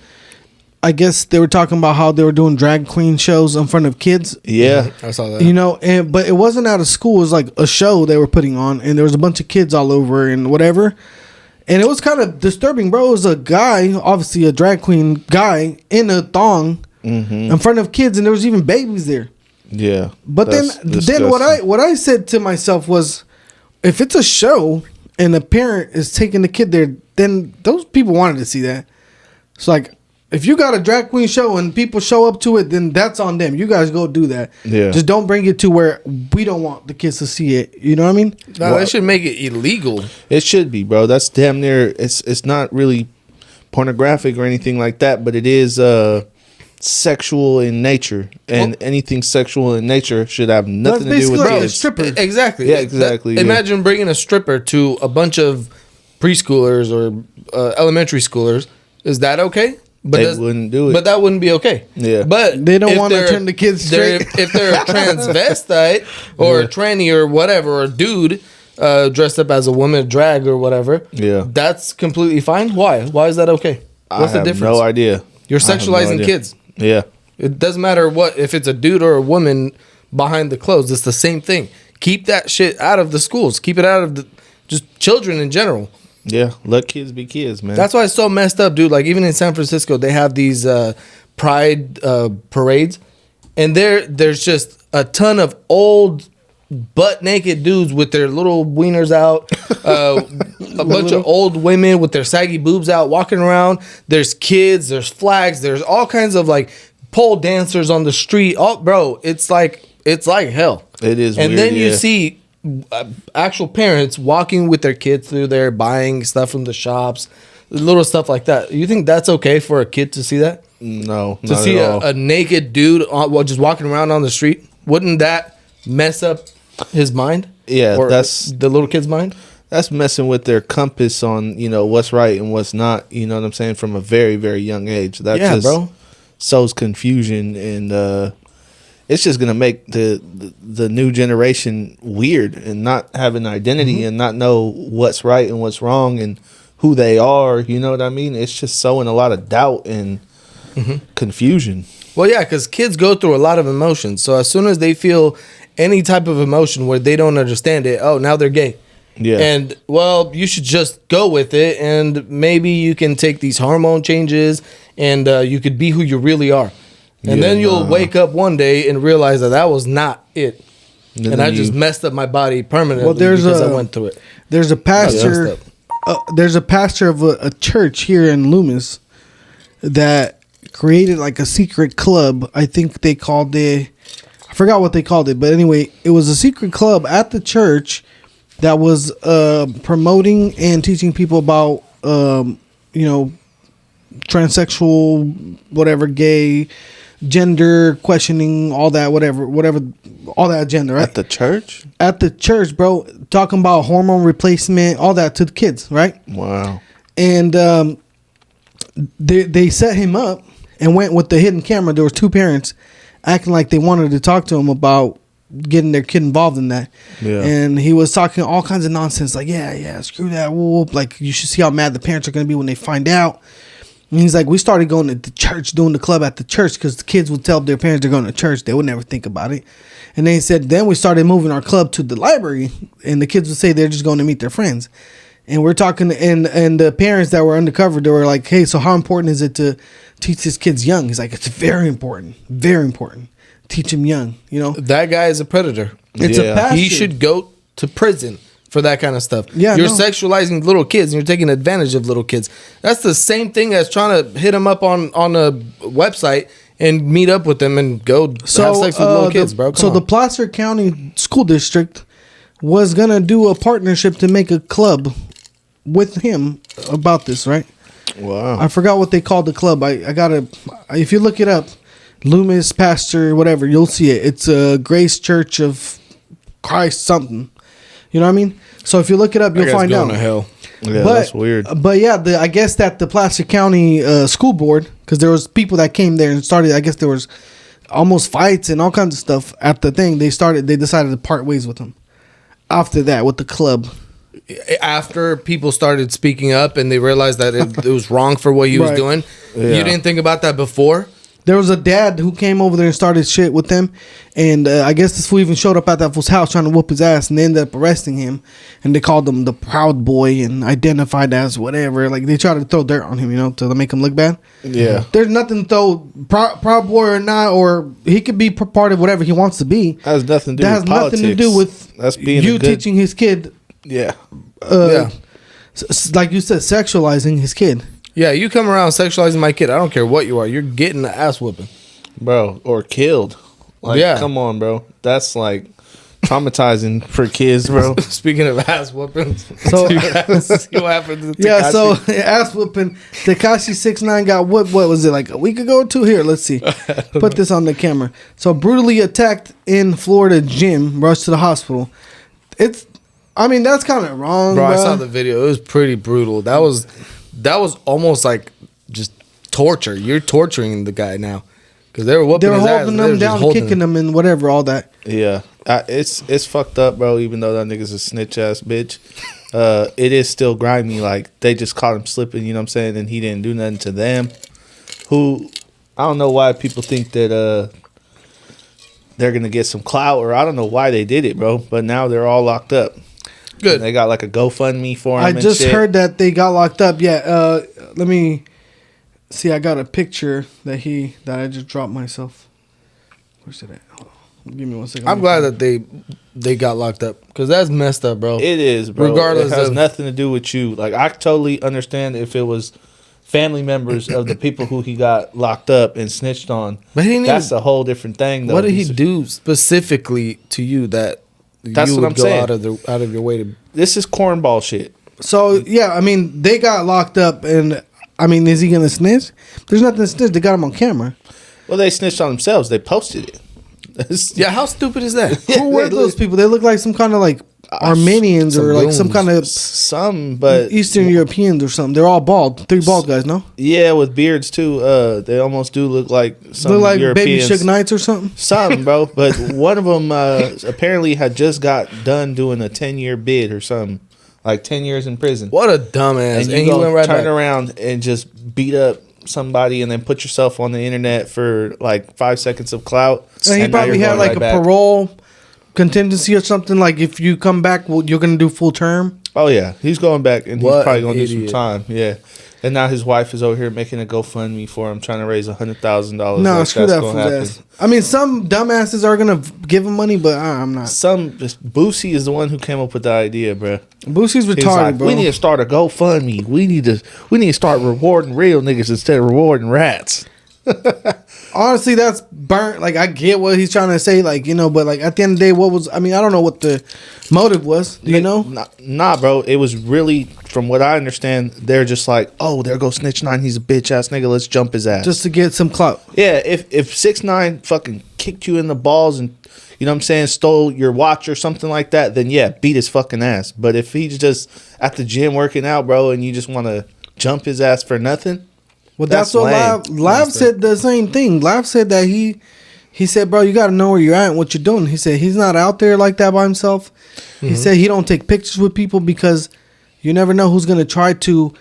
I guess they were talking about how they were doing drag queen shows in front of kids. Yeah, I saw that. You know, but it wasn't out of school. It was like a show they were putting on, and there was a bunch of kids all over and whatever. And it was kind of disturbing, bro. It was a guy, obviously a drag queen guy, in a thong in front of kids, and there was even babies there. yeah. But That's then what disgusting. I said to myself was, if it's a show and a parent is taking the kid there, then those people wanted to see that. It's like, if you got a drag queen show and people show up to it, then that's on them. You guys go do that. Yeah. Just don't bring it to where we don't want the kids to see it. You know what I mean? No, they should make it illegal. It should be, bro. That's damn near. It's not really pornographic or anything like that, but it is sexual in nature, and anything sexual in nature should have nothing to do with basically like a kids. stripper. Exactly. Yeah, exactly, yeah. Imagine bringing a stripper to a bunch of preschoolers or elementary schoolers. Is that okay? But They wouldn't do it. But that wouldn't be okay. Yeah. But They don't if wanna they're- turn the kids they're- straight. If they're a transvestite or a tranny or whatever, or a dude dressed up as a woman, drag or whatever, Yeah. that's completely fine. Why? Why is that okay? What's I have the difference? No idea. You're I have no sexualizing idea. kids. Yeah. It doesn't matter what, if it's a dude or a woman behind the clothes. It's the same thing. Keep that shit out of the schools. Keep it out of just children in general. Yeah. Let kids be kids, man. That's why it's so messed up, dude. Like even in San Francisco, they have these pride parades, and there's just a ton of old butt naked dudes with their little wieners out, a bunch of old women with their saggy boobs out walking around. There's kids, there's flags, there's all kinds of like pole dancers on the street. Oh, bro, it's like hell. It is And weird, then you yeah. see actual parents walking with their kids through there, buying stuff from the shops, little stuff like that. You think that's okay for a kid to see that? No, To not see at all. a naked dude just walking around on the street? Wouldn't that mess up his mind? Yeah, or that's- the little kid's mind. That's messing with their compass on, what's right and what's not. You know what I'm saying? From a very, very young age. That Yeah, just bro. sows confusion, and it's just gonna make the new generation weird and not have an identity Mm-hmm. and not know what's right and what's wrong and who they are. You know what I mean? It's just sowing a lot of doubt and Mm-hmm. confusion. Well, yeah, because kids go through a lot of emotions. So as soon as they feel any type of emotion where they don't understand it, oh, now they're gay. Yeah. And well, you should just go with it, and maybe you can take these hormone changes, and you could be who you really are. And Yeah, then you'll nah. wake up one day and realize that was not it, and then I just you- messed up my body permanently Well, there's because I a- went through it. There's a pastor. messed There's a pastor of a church here in Loomis that created like a secret club. I think they called it. I forgot what they called it, but anyway, it was a secret club at the church that was promoting and teaching people about transsexual, whatever, gay, gender questioning, all that, whatever, all that agenda, right? At the church? At the church, bro, talking about hormone replacement, all that to the kids, right? Wow. And they set him up and went with the hidden camera. There was two parents acting like they wanted to talk to him about getting their kid involved in that. Yeah. And he was talking all kinds of nonsense, like, yeah, screw that, whoop. Like, you should see how mad the parents are going to be when they find out. And he's like, we started going to the church, doing the club at the church, because the kids would tell their parents they're going to church. They would never think about it. And then he said, then we started moving our club to the library, and the kids would say they're just going to meet their friends. And we're talking, and the parents that were undercover, they were like, hey, so how important is it to teach these kids young? He's like, it's very important, very important. Teach them young, you know? That guy is a predator. It's Yeah. a passion. He should go to prison for that kind of stuff. Yeah, you're no. sexualizing little kids and you're taking advantage of little kids. That's the same thing as trying to hit them up on a website and meet up with them and go have sex with little kids, bro. Come the on. Placer County School District was gonna do a partnership to make a club with him about this, right? Wow. I forgot what they called the club. I gotta, if you look it up, Loomis Pastor, whatever, you'll see it. It's a Grace Church of Christ something. You know what I mean? So if you look it up, That you'll guy's find going out. to hell. Yeah, But- that's weird. But yeah, I guess that the Placer County School Board, because there was people that came there and started. I guess there was almost fights and all kinds of stuff at the thing. They decided to part ways with him after that with the club. After people started speaking up and they realized that it was wrong for what he was Right. doing, Yeah. you didn't think about that before? There was a dad who came over there and started shit with them, and I guess this fool even showed up at that fool's house trying to whoop his ass, and they ended up arresting him, and they called him the Proud Boy and identified as whatever. Like they tried to throw dirt on him, you know, to make him look bad. Yeah. There's nothing though, Proud Boy or not, or he could be part of whatever he wants to be. That has nothing to do That has with nothing to politics. do with That's being you a good, teaching his kid Yeah. Yeah. Like you said, sexualizing his kid. Yeah, you come around sexualizing my kid. I don't care what you are. You're getting the ass whooping. Bro, or killed. Like, Yeah. come on, bro. That's like traumatizing for kids, bro. Speaking of ass whoopings, So see what happened to yeah, so Tekashi? ass whooping. Tekashi 6ix9ine got whooped. What was it, like a week ago or two? Here, let's see. Put this on the camera. So brutally attacked in Florida gym, rushed to the hospital. I mean, that's kind of wrong, Bro, bro. I saw the video. It was pretty brutal. That was almost like just torture. You're torturing the guy now because they were whooping They were his ass. holding They were them just down, holding kicking them, and whatever, all that. Yeah. It's fucked up, bro, even though that nigga's a snitch ass bitch. It is still grimy. Like, they just caught him slipping, you know what I'm saying? And he didn't do nothing to them. Who, I don't know why people think that they're going to get some clout, or I don't know why they did it, bro. But now they're all locked up. Good. And they got like a GoFundMe for him. I and just shit. heard that they got locked up. Yeah, let me see. I got a picture that I just dropped myself. Where's it at? Hold on. Give me 1 second. I'm glad that they got locked up because that's messed up, bro. It is, bro. Regardless it has of- nothing to do with you. Like, I totally understand if it was family members of the people who he got locked up and snitched on. But he didn't That's even- a whole different thing, though. What did he do specifically to you that That's you what would I'm go saying. out of your way to? This is cornball shit. So yeah, I mean they got locked up, and I mean, is he gonna snitch? There's nothing to snitch. They got him on camera. Well, they snitched on themselves. They posted it. It's- Yeah, how stupid is that? Who were they those look- people? They look like some kind of like Armenians some or like some goons. kind of Some, but Eastern Europeans or something. They're all bald. 3 bald guys, no? yeah, with beards too. They almost do look like some Look like Europeans. Baby Suge Knights or something. Some, bro. But one of them apparently had just got done doing a 10-year bid or something, like 10 years in prison. What a dumbass! And And, you he went go right turn back. around and just beat up somebody and then put yourself on the internet for like 5 seconds of clout. And he and now probably you're had going like right a back. parole contingency or something. Like if you come back, well, you're gonna do full term. Oh yeah, he's going back and What he's probably an going to do some idiot. time. Yeah, and now his wife is over here making a GoFundMe for him, trying to raise $100,000. No, Like, screw that's that gonna fool's happen. ass. I mean, some dumbasses are gonna give him money, but I'm not. Boosie is the one who came up with the idea, bro. Boosie's He's retarded, like, bro. we need to start a GoFundMe. We need to start rewarding real niggas instead of rewarding rats. Honestly, that's burnt. Like I get what he's trying to say, like but like at the end of the day, what was? I mean, I don't know what the motive was. Do you know? Nah, bro. It was really, from what I understand, they're just like, oh, there goes Snitch 9. He's a bitch ass nigga. Let's jump his ass. Just to get some clout. yeah. If 6ix9ine fucking kicked you in the balls and you know what I'm saying, stole your watch or something like that, then yeah, beat his fucking ass. But if he's just at the gym working out, bro, and you just want to jump his ass for nothing. Well, that's what lame. Lav said the same thing. Lav said that he said, bro, you got to know where you're at and what you're doing. He said he's not out there like that by himself. He said he don't take pictures with people because you never know who's going to try to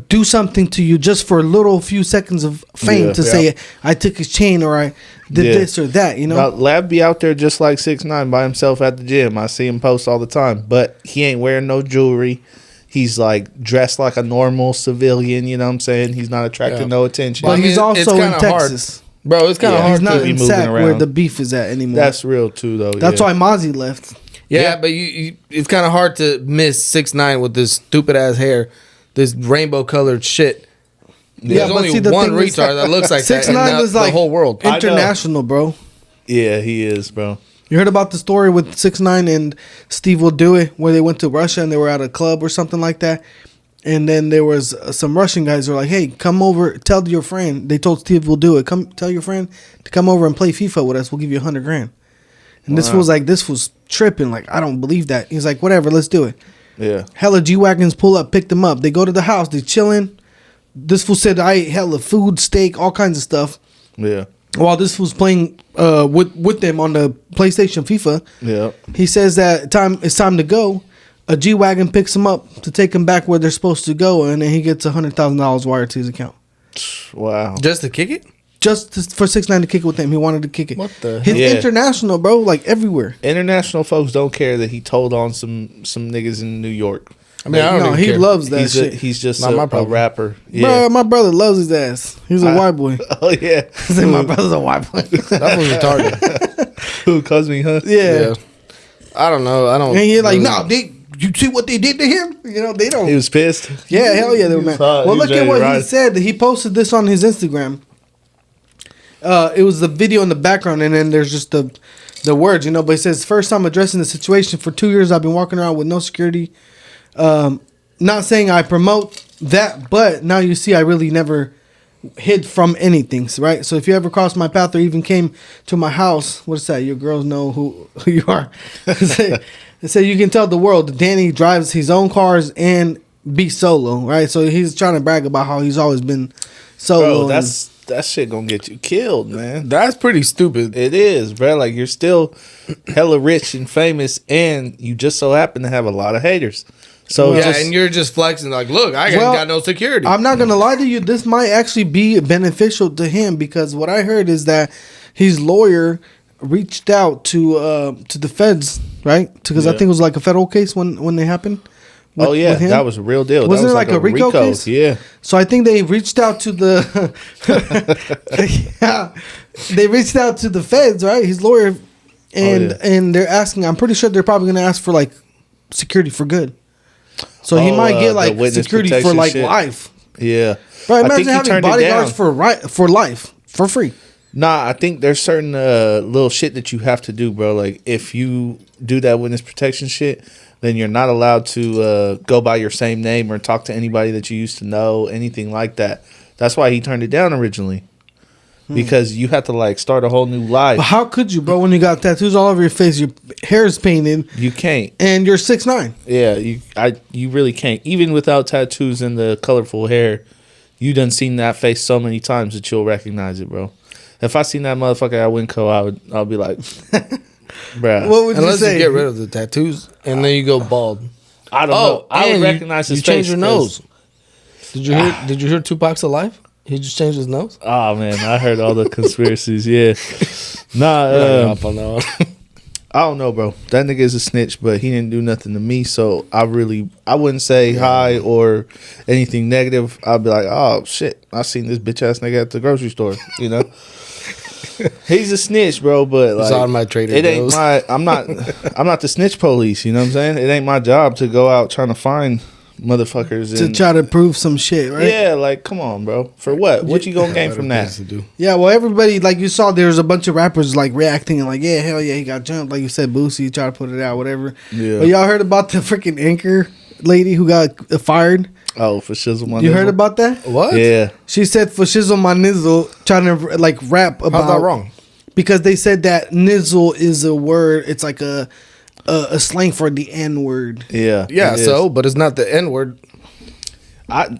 do something to you just for a little few seconds of fame Yeah. to say, I took his chain or I did Yeah. this or that, you know? Now, Lab be out there just like 6ix9ine by himself at the gym. I see him post all the time, but he ain't wearing no jewelry. He's like dressed like a normal civilian. You know what I'm saying? He's not attracting Yeah. no attention. But I mean, he's it's also in kinda hard. Texas. Bro, it's kind of Yeah, hard He's not to in moving Sac where around. the beef is at anymore. That's real too, though. That's why Mozzie left. Yeah, but you it's kind of hard to miss 6ix9ine with this stupid ass hair, this rainbow colored shit. There's but only see, the one thing is- retard that looks like that in 6ix9ine is the like whole world. I know. international, bro. Yeah, he is, bro. You heard about the story with 6ix9ine and Steve Will Do It, where they went to Russia and they were at a club or something like that, and then there was some Russian guys who were like, "Hey, come over, tell your friend." They told Steve Will Do It, "Come tell your friend to come over and play FIFA with us. We'll give you $100,000." And this was like, this was tripping. Like, I don't believe that. He's like, "Whatever, let's do it." Yeah. Hella G wagons pull up, pick them up. They go to the house, they chilling. This fool said, "I ate hella food, steak, all kinds of stuff." Yeah. While this was playing with them on the PlayStation FIFA, Yeah. he says that it's time to go. A G wagon picks him up to take him back where they're supposed to go, and then he gets $100,000 wired to his account Wow. Just to kick it? for 6ix9ine to kick it with him. He wanted to kick it. What the He's hell? Yeah. international, bro. Like everywhere. International folks don't care that he told on some niggas in New York. I mean, I don't No, even he care. loves that He's shit. he's just Not my a problem. rapper. Bro, Yeah. my brother loves his ass. He's a white boy. Oh yeah. He said my brother's a white boy. That was retarded. Who Cosme, huh? yeah. Yeah. I don't know. I don't. And you're like, really- no, you see what they did to him? You know, they don't. He was pissed. Yeah, hell yeah, they were He was mad. hot. Well, He was look at ready what to he ride. said. He posted this on his Instagram. It was the video in the background, and then there's just the words, you know. But it says, "First time addressing the situation. For 2 years, I've been walking around with no security. Not saying I promote that, but now you see, I really never hid from anything, right? So if you ever crossed my path or even came to my house, what's that? Your girls know who you are. They say you can tell the world Danny drives his own cars and be solo, right? So he's trying to brag about how he's always been solo. Bro, and- that shit gonna get you killed, man. That's pretty stupid. It is, bro. Like, you're still hella rich and famous, and you just so happen to have a lot of haters. So Yeah, just, and you're just flexing like, look, I ain't Well, got no security. I'm not gonna lie to you. This might actually be beneficial to him because what I heard is that his lawyer reached out to the feds, right? Because I Yeah. think it was like a federal case when they happened. with- oh yeah, with him. that was a real deal. Wasn't that it was like a RICO case? Yeah. So I think they reached out to the yeah, they reached out to the feds, right? His lawyer, and yeah. and they're asking. I'm pretty sure they're probably gonna ask for like security for good. So he Oh, might get the like witness security for protection like shit. life. Yeah. Bro, I imagine think he having turned it bodyguards down. for life for free. Nah, I think there's certain little shit that you have to do, bro. Like, if you do that witness protection shit, then you're not allowed to go by your same name or talk to anybody that you used to know, anything like that. That's why he turned it down originally. Because you have to, like, start a whole new life. But how could you, bro? When you got tattoos all over your face, your hair is painted, You can't. and you're 6'9". Yeah, you really can't. Even without tattoos and the colorful hair, you done seen that face so many times that you'll recognize it, bro. If I seen that motherfucker at Winco, I'll be like, bruh. What would Unless you you say? get rid of the tattoos and then you go bald. I don't know. I would and recognize his you change face your 'cause- nose. Did you hear Tupac's alive? He just changed his nose. Oh man, I heard all the conspiracies. Yeah, nah. You're not up on that one. I don't know, bro. That nigga is a snitch, but he didn't do nothing to me. So I wouldn't say hi or anything negative. I'd be like, oh shit, I seen this bitch ass nigga at the grocery store. You know, he's a snitch, bro. But like, on my Trader it ain't Joe's. I'm not the snitch police. You know what I'm saying? It ain't my job to go out trying to find motherfuckers To and try to prove some shit, right? yeah, like come on, bro. For what? What you gonna gain from that? To do. Yeah, well, everybody, like you saw, there's a bunch of rappers like reacting and like, yeah, hell yeah, he got jumped. Like you said, Boosie tried to put it out, whatever. Yeah. But y'all heard about the freaking anchor lady who got fired? Oh, for shizzle, my You heard nizzle? about that? What? Yeah. She said for shizzle my nizzle, trying to like rap about. How's that wrong? Because they said that nizzle is a word. It's like a slang for the N word. Yeah. Yeah, it is. so, but it's not the N word.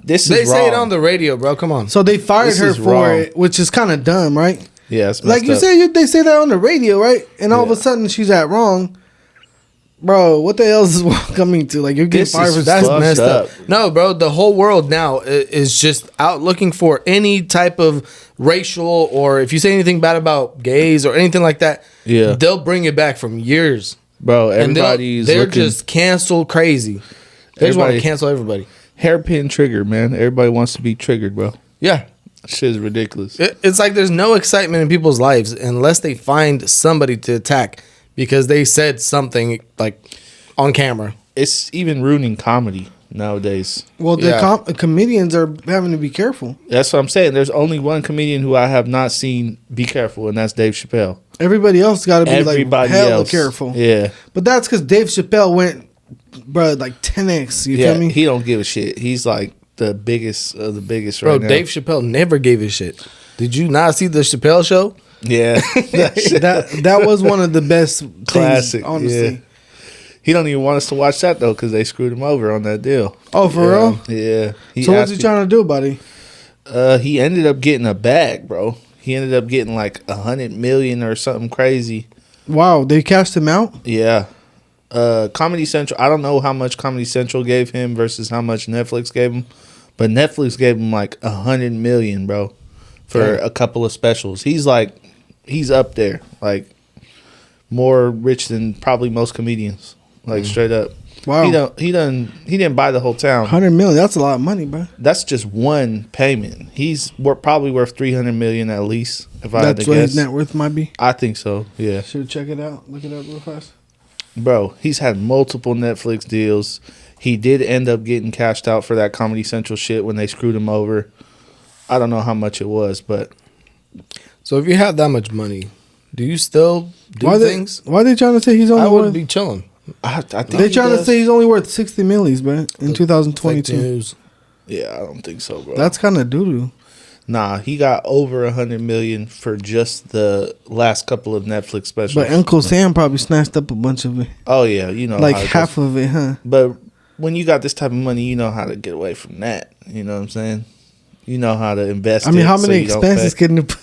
This They is say it wrong. on the radio, bro. Come on. So they fired This her is for wrong. it, which is kind of dumb, right? Yeah, it's Like messed you up. said, they say that on the radio, right? And all of a Yeah. sudden she's at wrong. Bro, what the hell is this world coming to? Like you're getting This fired is for That's fucked messed up. up. No, bro. The whole world now is just out looking for any type of racial or if you say anything bad about gays or anything like that, Yeah. they'll bring it back from years. Bro, And everybody's they're looking just canceled crazy. They just want to Everybody- cancel everybody. hairpin trigger, man. Everybody wants to be triggered, bro. Yeah. Shit is ridiculous. It's like there's no excitement in people's lives unless they find somebody to attack because they said something like on camera. It's even ruining comedy nowadays. Well, the Yeah. comedians are having to be careful. That's what I'm saying. There's only one comedian who I have not seen be careful, and that's Dave Chappelle. Everybody else got to be Everybody like hella else, careful. Yeah, But that's because Dave Chappelle went, bro, like 10x. You yeah. feel me? He don't give a shit. He's like the biggest of the biggest Bro, right now. Dave Chappelle never gave a shit. Did you not see the Chappelle show? Yeah, that was one of the best Classic, things, honestly. yeah. He don't even want us to watch that though because they screwed him over on that deal. Oh, for real? Yeah. So what's asked he me- trying to do, buddy? He ended up getting a bag, bro. He ended up getting like 100 million or something crazy. Wow, they cast him out? Yeah. Comedy Central. I don't know how much Comedy Central gave him versus how much Netflix gave him, but Netflix gave him like 100 million, bro, for a couple of specials. He's up there, like more rich than probably most comedians, like straight up. Wow. He didn't buy the whole town. 100 million, that's a lot of money, bro. That's just one payment. He's probably worth 300 million at least. If I had That's to what guess, his net worth might be. I think so. Yeah. Should check it out. Look it up real fast. Bro, he's had multiple Netflix deals. He did end up getting cashed out for that Comedy Central shit when they screwed him over. I don't know how much it was, but So if you have that much money, do you still do things? Why they trying to say he's only I would worth? be chilling. I think They he trying to does. say he's only worth 60 millies, man, in Fake 2022. news. Yeah, I don't think so, bro. That's kind of doo doo. Nah, he got over 100 million for just the last couple of Netflix specials. But Uncle Sam probably snatched up a bunch of it, Oh yeah, you know, like how it half goes. of it, huh? But when you got this type of money, you know how to get away from that. You know what I'm saying? You know how to invest. I mean, it how so many you don't expenses pay. can you put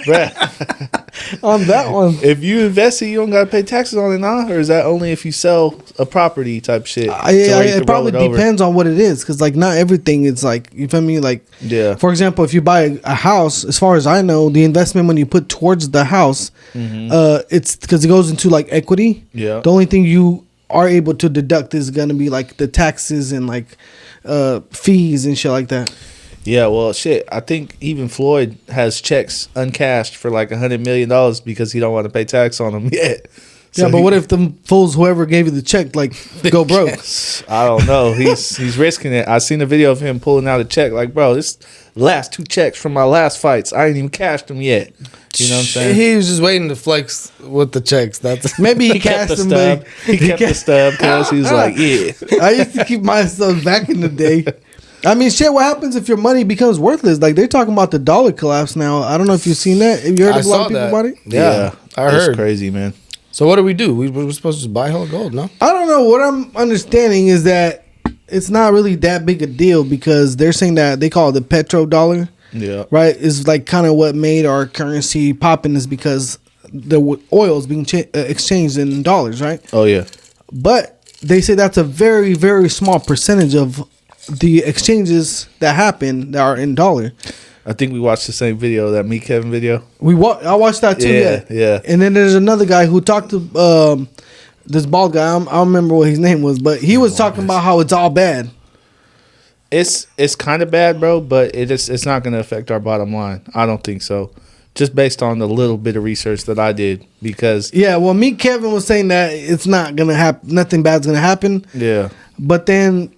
Bruh, on that one? if you invest it, you don't gotta pay taxes on it, nah? Or is that only if you sell a property type shit? So where you It can probably roll it over? depends on what it is, because like not everything is like, you feel me? Like, Yeah. for example, if you buy a house, as far as I know, the investment when you put towards the house, it's because it goes into like equity. Yeah. The only thing you are able to deduct is gonna be like the taxes and like fees and shit like that. Yeah, well, shit. I think even Floyd has checks uncashed for like $100 million because he don't want to pay tax on them yet. Yeah, but what if the fools, whoever gave you the check, like go broke? I don't know. He's risking it. I seen a video of him pulling out a check. Like, bro, this last 2 checks from my last fights, I ain't even cashed them yet. You know what I'm saying? He was just waiting to flex with the checks. That's Maybe he kept cashed the them, stub. but He kept the stub because he was like, yeah. I used to keep my stuff back in the day. I mean, shit, what happens if your money becomes worthless? Like, they're talking about the dollar collapse now. I don't know if you've seen that. Have you heard I of a lot saw of people that. about it? Yeah, I It's heard. crazy, man. So what do? We're supposed to just buy hella gold, no? I don't know. What I'm understanding is that it's not really that big a deal because they're saying that they call it the petrodollar, Yeah. right? Is like kind of what made our currency popping is because the oil is being exchanged in dollars, right? Oh, yeah. But they say that's a very, very small percentage of the exchanges that happen that are in dollar. I think we watched the same video, that Me Kevin video. I watched that too. Yeah, yeah. And then there's another guy who talked to this bald guy. I don't remember what his name was, but he was talking about how it's all bad. It's kind of bad, bro, but it's not going to affect our bottom line. I don't think so. Just based on the little bit of research that I did, because Yeah, well, me Kevin was saying that it's not gonna happen. Nothing bad's gonna happen. yeah, But then,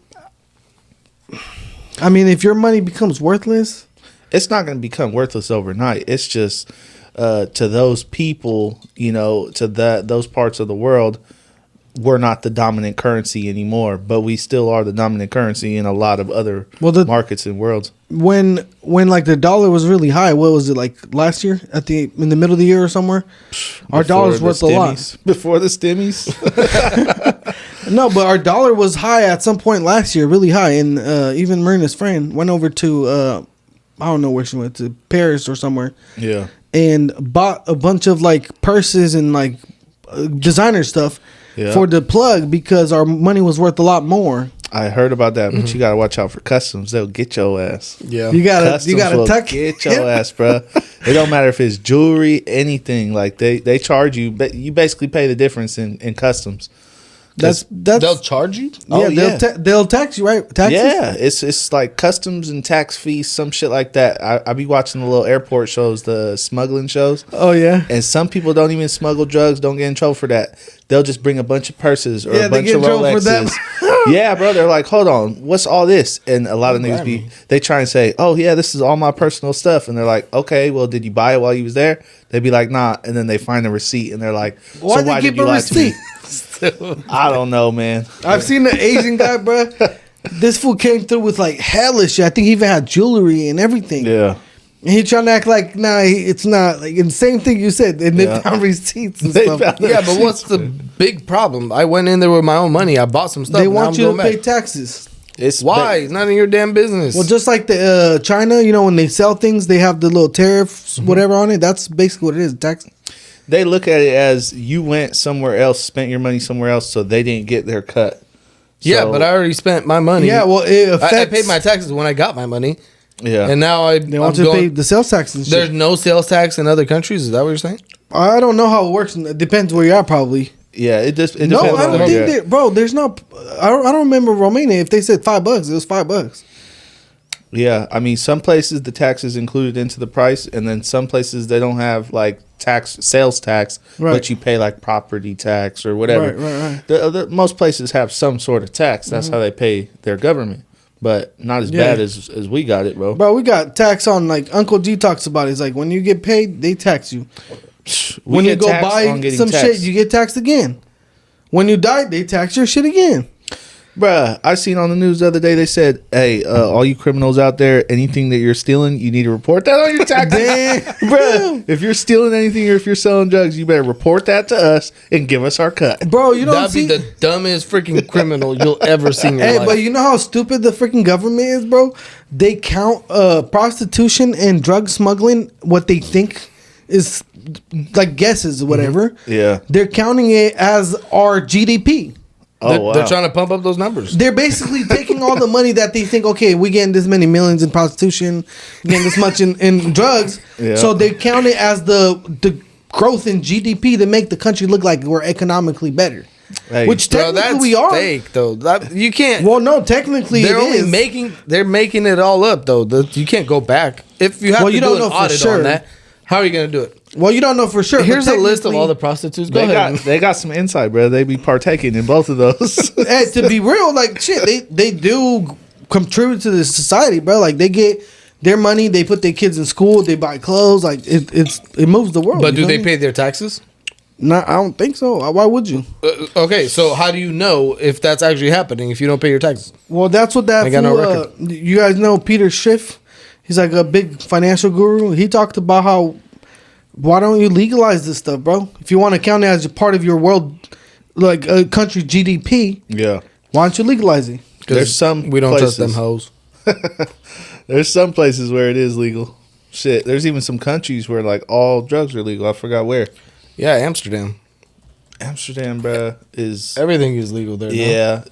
I mean, if your money becomes worthless, it's not going to become worthless overnight. It's just to those people, you know, to those parts of the world, we're not the dominant currency anymore, but we still are the dominant currency in a lot of other markets and worlds. when like the dollar was really high, what was it like last year in the middle of the year or somewhere? Our dollar's worth a lot. Before the stimmies. No, but our dollar was high at some point last year, really high, and even Marina's friend went over to I don't know where she went to, Paris or somewhere, Yeah. and bought a bunch of like purses and like designer stuff Yeah. for the plug because our money was worth a lot more. I heard about that, but you got to watch out for customs. They'll get your ass. Yeah. You Customs gotta will tuck get your ass, bro. It don't matter if it's jewelry, anything. Like they charge you, but you basically pay the difference in customs. That's They'll charge you? Oh, yeah. They'll tax you, right? Taxes? Yeah, it's like customs and tax fees, some shit like that. I be watching the little airport shows, the smuggling shows. Oh yeah. And some people don't even smuggle drugs, don't get in trouble for that. They'll just bring a bunch of purses or Yeah, a they bunch get of in trouble for Rolexes. that. Yeah, bro. They're like, hold on, what's all this? And a lot of niggas they try and say, oh yeah, this is all my personal stuff. And they're like, okay, well, did you buy it while you was there? They'd be like, nah. And then they find a receipt and they're like, Why so they why keep did you a lie to me? receipt? I don't know, man. I've seen the Asian guy, bro. This fool came through with like hella shit. I think he even had jewelry and everything. Yeah. And he trying to act like, nah, it's not. Like, and the same thing you said. And they Yeah. found receipts and They stuff. found Yeah, but what's the big problem? I went in there with my own money. I bought some stuff. They and now want I'm you to going pay back. taxes. It's Why? It's not in your damn business. Well, just like the China, you know, when they sell things, they have the little tariffs, Mm-hmm. whatever on it. That's basically what it is, tax. They look at it as you went somewhere else, spent your money somewhere else, so they didn't get their cut. yeah, So- but I already spent my money. Yeah, well, it affects. I paid my taxes when I got my money, Yeah. and now They want you to pay the sales tax and There's shit. no sales tax in other countries. Is that what you're saying? I don't know how it works. It depends where you're at, probably. yeah, it just it No, depends I on don't where think you're at. that, bro. There's no. I don't remember Romania. If they said $5, it was $5. Yeah, I mean, some places the tax is included into the price, and then some places they don't have like sales tax, Right. but you pay like property tax or whatever. Right. Most places have some sort of tax. That's how they pay their government, but not as bad as we got it, bro. Bro, we got tax on, like Uncle G talks about it. It's like when you get paid, they tax you. We When you get go taxed on buy getting some taxed. shit, you get taxed again. When you die, they tax your shit again. Bruh, I seen on the news the other day, they said, hey, all you criminals out there, anything that you're stealing, you need to report that on your taxes. Damn. Bruh, if you're stealing anything or if you're selling drugs, you better report that to us and give us our cut. Bro, you don't That'd see be the dumbest freaking criminal you'll ever see in your Hey, life. but you know how stupid the freaking government is, bro? They count prostitution and drug smuggling, what they think is like guesses or whatever. Yeah. They're counting it as our GDP. They're trying to pump up those numbers. They're basically taking all the money that they think, okay, we're getting this many millions in prostitution, getting this much in drugs. Yeah. So they count it as the growth in GDP to make the country look like we're economically better. Hey, Which Bro, technically that's we are. fake though. You can't. Well, no, technically they're it only is. they're making it all up though. You can't go back if you have Well, to you do don't an know for audit sure. on that. How are you gonna do it? Well, you don't know for sure. Here's but a list of technically- all the prostitutes. Go They ahead. got some insight, bro. They be partaking in both of those. Hey, to be real, like shit, they do contribute to the society, bro. Like they get their money, they put their kids in school, they buy clothes, like it moves the world. But you do they feel me? pay their taxes? No, I don't think so. Why would you? Okay, so how do you know if that's actually happening if you don't pay your taxes? Well, that's what that I got no fool, record. you guys know Peter Schiff. He's like a big financial guru. He talked about how why don't you legalize this stuff, bro? If you want to count it as a part of your world, like a country GDP, Yeah. why don't you legalize it? There's some we don't trust them places- hoes. There's some places where it is legal. Shit. There's even some countries where like all drugs are legal. I forgot where. Yeah, Amsterdam. Amsterdam, bruh, is Everything is legal there. no? yeah,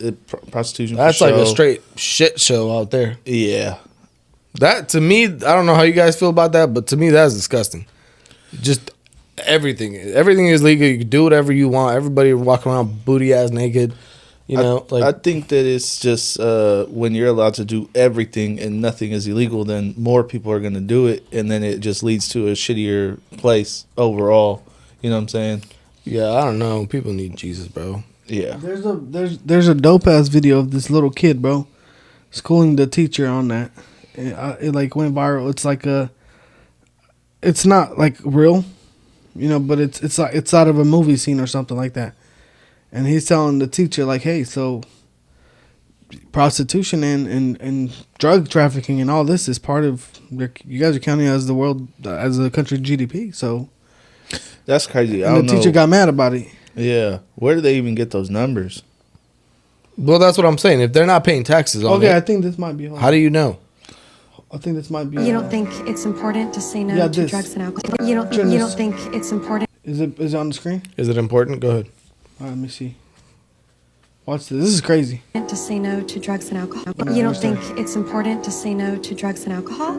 prostitution. for That's like a show. straight shit show out there. Yeah. That to me, I don't know how you guys feel about that, but to me that's disgusting. Just everything is legal. You can do whatever you want. Everybody walking around booty ass naked. You know, I think that it's just when you're allowed to do everything and nothing is illegal, then more people are going to do it, and then it just leads to a shittier place overall. You know what I'm saying? yeah, I don't know. People need Jesus, bro. Yeah. There's a dope ass video of this little kid, bro, schooling the teacher on that. It like went viral. It's like it's not like real, you know, but it's like it's out of a movie scene or something like that. And he's telling the teacher like, hey, so prostitution and drug trafficking and all this is part of you guys are counting as the world as a country GDP. So That's crazy. I and don't the know. teacher got mad about it. Yeah. Where do they even get those numbers? Well, that's what I'm saying. If they're not paying taxes on Okay, I it, think this might be. how do you know? I think this might be. You don't think it's important to say no Yeah, to this. drugs and alcohol? You don't Turn this. think it's important Is it on the screen? Is it important? Go ahead. All right, let me see. Watch this. This is crazy. to say no to drugs and alcohol? You don't think it's important to say no to drugs and alcohol?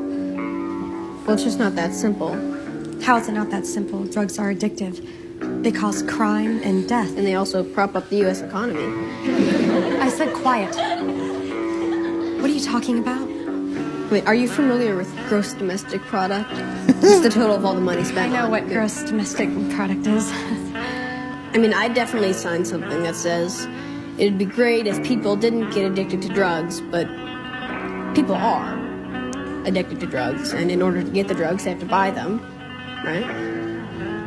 Well, it's just not that simple. How is it not that simple? Drugs are addictive. They cause crime and death. And they also prop up the U.S. economy. I said quiet. What are you talking about? Wait, are you familiar with gross domestic product? It's the total of all the money I spent. know on what goods. gross domestic product is. I mean, I definitely signed something that says it'd be great if people didn't get addicted to drugs, but people are addicted to drugs, and in order to get the drugs, they have to buy them, right?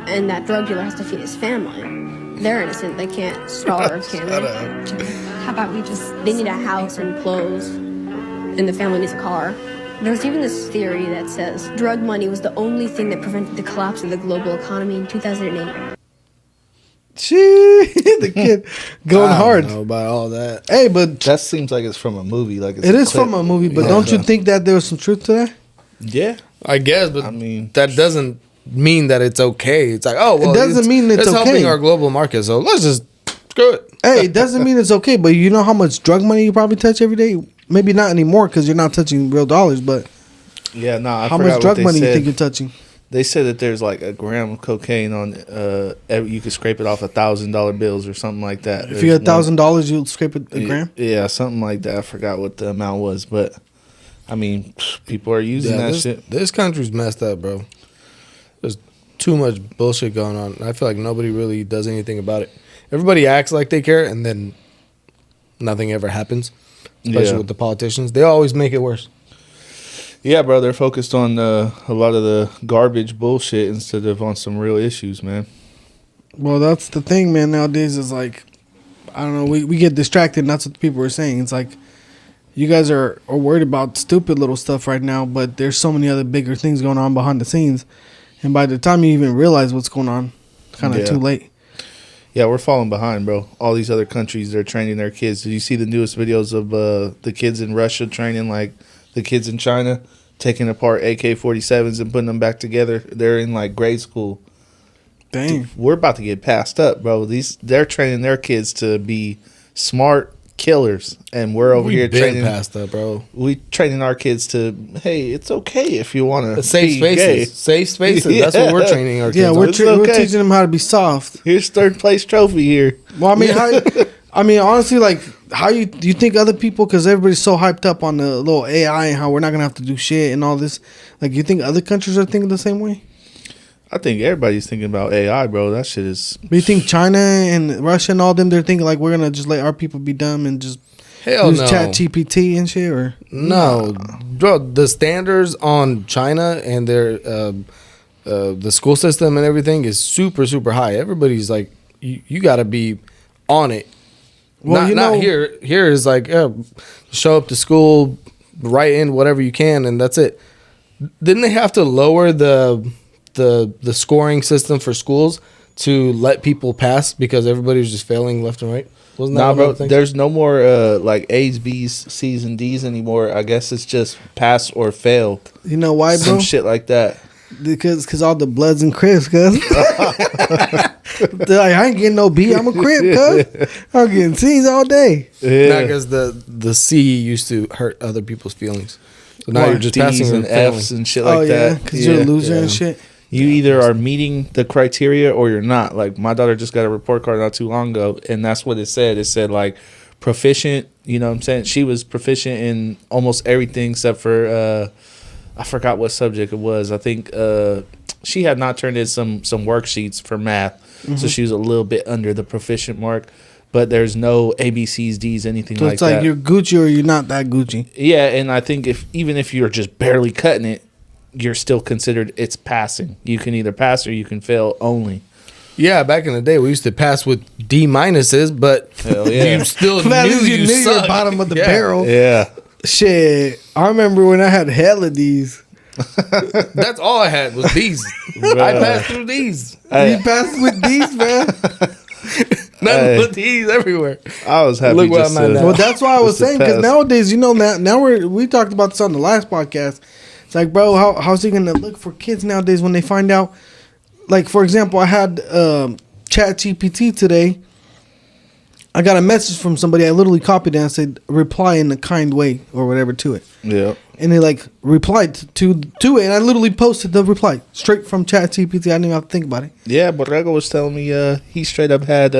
And that drug dealer has to feed his family. They're innocent. They can't starve, can they? How about we just... They need a house and clothes, and the family needs a car. There's even this theory that says drug money was the only thing that prevented the collapse of the global economy in 2008. The kid going I hard. don't know about all that. Hey, but That seems like it's from a movie. Like it's it a is clip. from a movie. But Yeah. don't you think that there was some truth to that? Yeah. I guess, but I mean- that doesn't mean that it's okay. It's like, oh, well, It doesn't mean it's helping okay. our global market. So let's just screw it. Hey, it doesn't mean it's okay. But you know how much drug money you probably touch every day? Maybe not anymore because you're not touching real dollars. But Yeah. No. I how forgot much what drug they money you said. think you're touching? They said that there's like a gram of cocaine on. You could scrape it off $1,000 bills or something like that. If you had $1,000, you'll scrape a gram. Yeah, something like that. I forgot what the amount was, but I mean, people are using Yeah, that this, shit. this country's messed up, bro. There's too much bullshit going on. I feel like nobody really does anything about it. Everybody acts like they care, and then nothing ever happens. Especially with the politicians, they always make it worse. Yeah, bro, they're focused on a lot of the garbage bullshit instead of on some real issues, man. Well, that's the thing, man. Nowadays is like, I don't know. We get distracted. And that's what people are saying. It's like you guys are worried about stupid little stuff right now, but there's so many other bigger things going on behind the scenes, and by the time you even realize what's going on, it's kind of too late. Yeah, we're falling behind, bro. All these other countries, they're training their kids. Did you see the newest videos of the kids in Russia training like the kids in China, taking apart AK-47s and putting them back together? They're in like grade school. Dang. Dude, we're about to get passed up, bro. They're training their kids to be smart killers, and we're over here training past that, bro. We training our kids to, hey, it's okay if you want to safe spaces. gay. Safe spaces. That's what we're training our kids. Yeah, we're okay. teaching them how to be soft. Here's third place trophy here. Well, I mean, honestly, like, how do you think other people? Because everybody's so hyped up on the little AI and how we're not gonna have to do shit and all this. Like, you think other countries are thinking the same way? I think everybody's thinking about AI, bro. That shit is. Do you think China and Russia and all them, they're thinking like we're gonna just let our people be dumb and just use Chat GPT and shit? Or no, bro, the standards on China and their the school system and everything is super, super high. Everybody's like, you got to be on it. Well, not here. Here is like, show up to school, write in whatever you can, and that's it. Didn't they have to lower the scoring system for schools to let people pass because everybody was just failing left and right? Wasn't that bro? There's no more like A's, B's, C's, and D's anymore. I guess it's just pass or fail. You know why, bro? Some shit like that. Because all the Bloods and Crips, cuz. They're like, I ain't getting no B, I'm a Crip, cuz. I'm getting C's all day. Yeah. Because the C used to hurt other people's feelings. So now you're just D's passing and F's and shit like that. Because you're a loser and shit. You either are meeting the criteria or you're not. Like, my daughter just got a report card not too long ago, and that's what it said. It said, like, proficient, you know what I'm saying? She was proficient in almost everything except for, I forgot what subject it was. I think she had not turned in some worksheets for math, so she was a little bit under the proficient mark. But there's no ABCs, Ds, anything like that. So it's like you're Gucci or you're not that Gucci. Yeah, and I think even if you're just barely cutting it, you're still considered it's passing. You can either pass or you can fail only. Yeah, back in the day, we used to pass with D minuses, but you still knew you sucked. Bottom of the barrel. Yeah. Shit, I remember when I had hella D's. That's all I had was D's. I passed through D's. You passed with D's, man. Nothing but D's everywhere. I was happy. Look where I'm at now. Well, that's why I was saying, because nowadays, you know, now we talked about this on the last podcast. It's like, bro, how's he gonna look for kids nowadays when they find out? Like, for example, I had Chat GPT today. I got a message from somebody. I literally copied it and said, reply in a kind way or whatever to it. Yeah. And they like replied to it, and I literally posted the reply straight from Chat GPT. I didn't even have to think about it. Yeah, Borrego was telling me he straight up had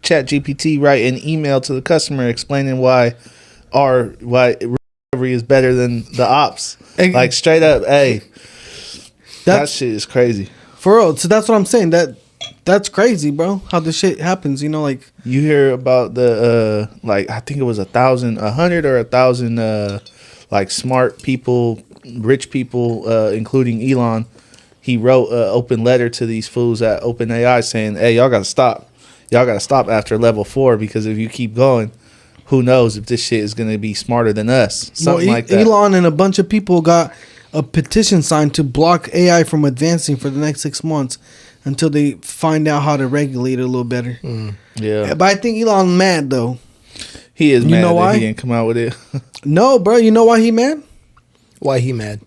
Chat GPT write an email to the customer explaining why recovery is better than the ops. Like, straight up, hey, that shit is crazy. For real. So that's what I'm saying. That's crazy, bro. How this shit happens, you know, like you hear about the like, I think it was 100 or 1,000 like smart people, rich people, including Elon. He wrote an open letter to these fools at OpenAI saying, hey, y'all gotta stop. Y'all gotta stop after level 4, because if you keep going, who knows if this shit is gonna be smarter than us. Something like that. Elon and a bunch of people got a petition signed to block AI from advancing for the next 6 months until they find out how to regulate it a little better. Yeah. But I think Elon mad, though. He is mad. You know why? He didn't come out with it. No, bro. You know why he mad? Why he mad?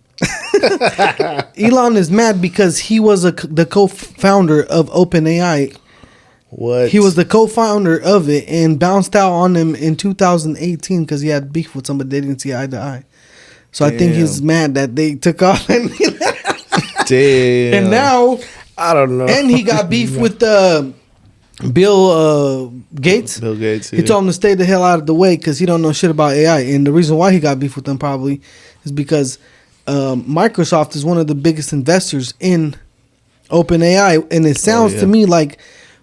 Elon is mad because he was the co-founder of OpenAI. What? He was the co-founder of it and bounced out on him in 2018 because he had beef with somebody they didn't see eye to eye. So I think he's mad that they took off and damn. And now I don't know. And he got beef with Bill Gates. Bill Gates. He told him to stay the hell out of the way because he don't know shit about AI. And the reason why he got beef with them probably is because Microsoft is one of the biggest investors in OpenAI, and it sounds to me like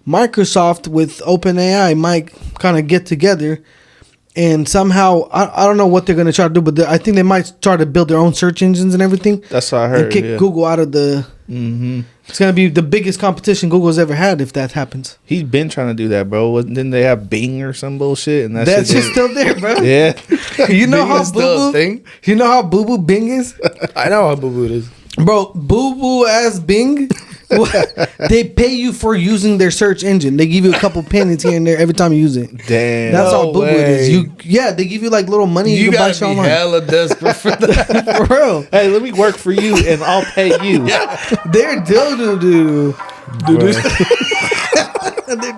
Microsoft with OpenAI might kind of get together, and somehow I don't know what they're gonna try to do, but I think they might try to build their own search engines and everything. That's what I heard. And kick Google out of the. Mm-hmm. It's gonna be the biggest competition Google's ever had if that happens. He's been trying to do that, bro. Didn't they have Bing or some bullshit? And that's just still there, bro. Yeah. You know Bing how is still a thing? You know how boo boo Bing is, I know how boo boo it is. bro. Boo boo ass Bing. They pay you for using their search engine. They give you a couple pennies here and there every time you use it. Damn. That's No how boo boo it is. way. They give you like little money. You can buy gotta shit be online. hella desperate for that. For real. Hey, let me work for you and I'll pay you. They're do. Bro. They're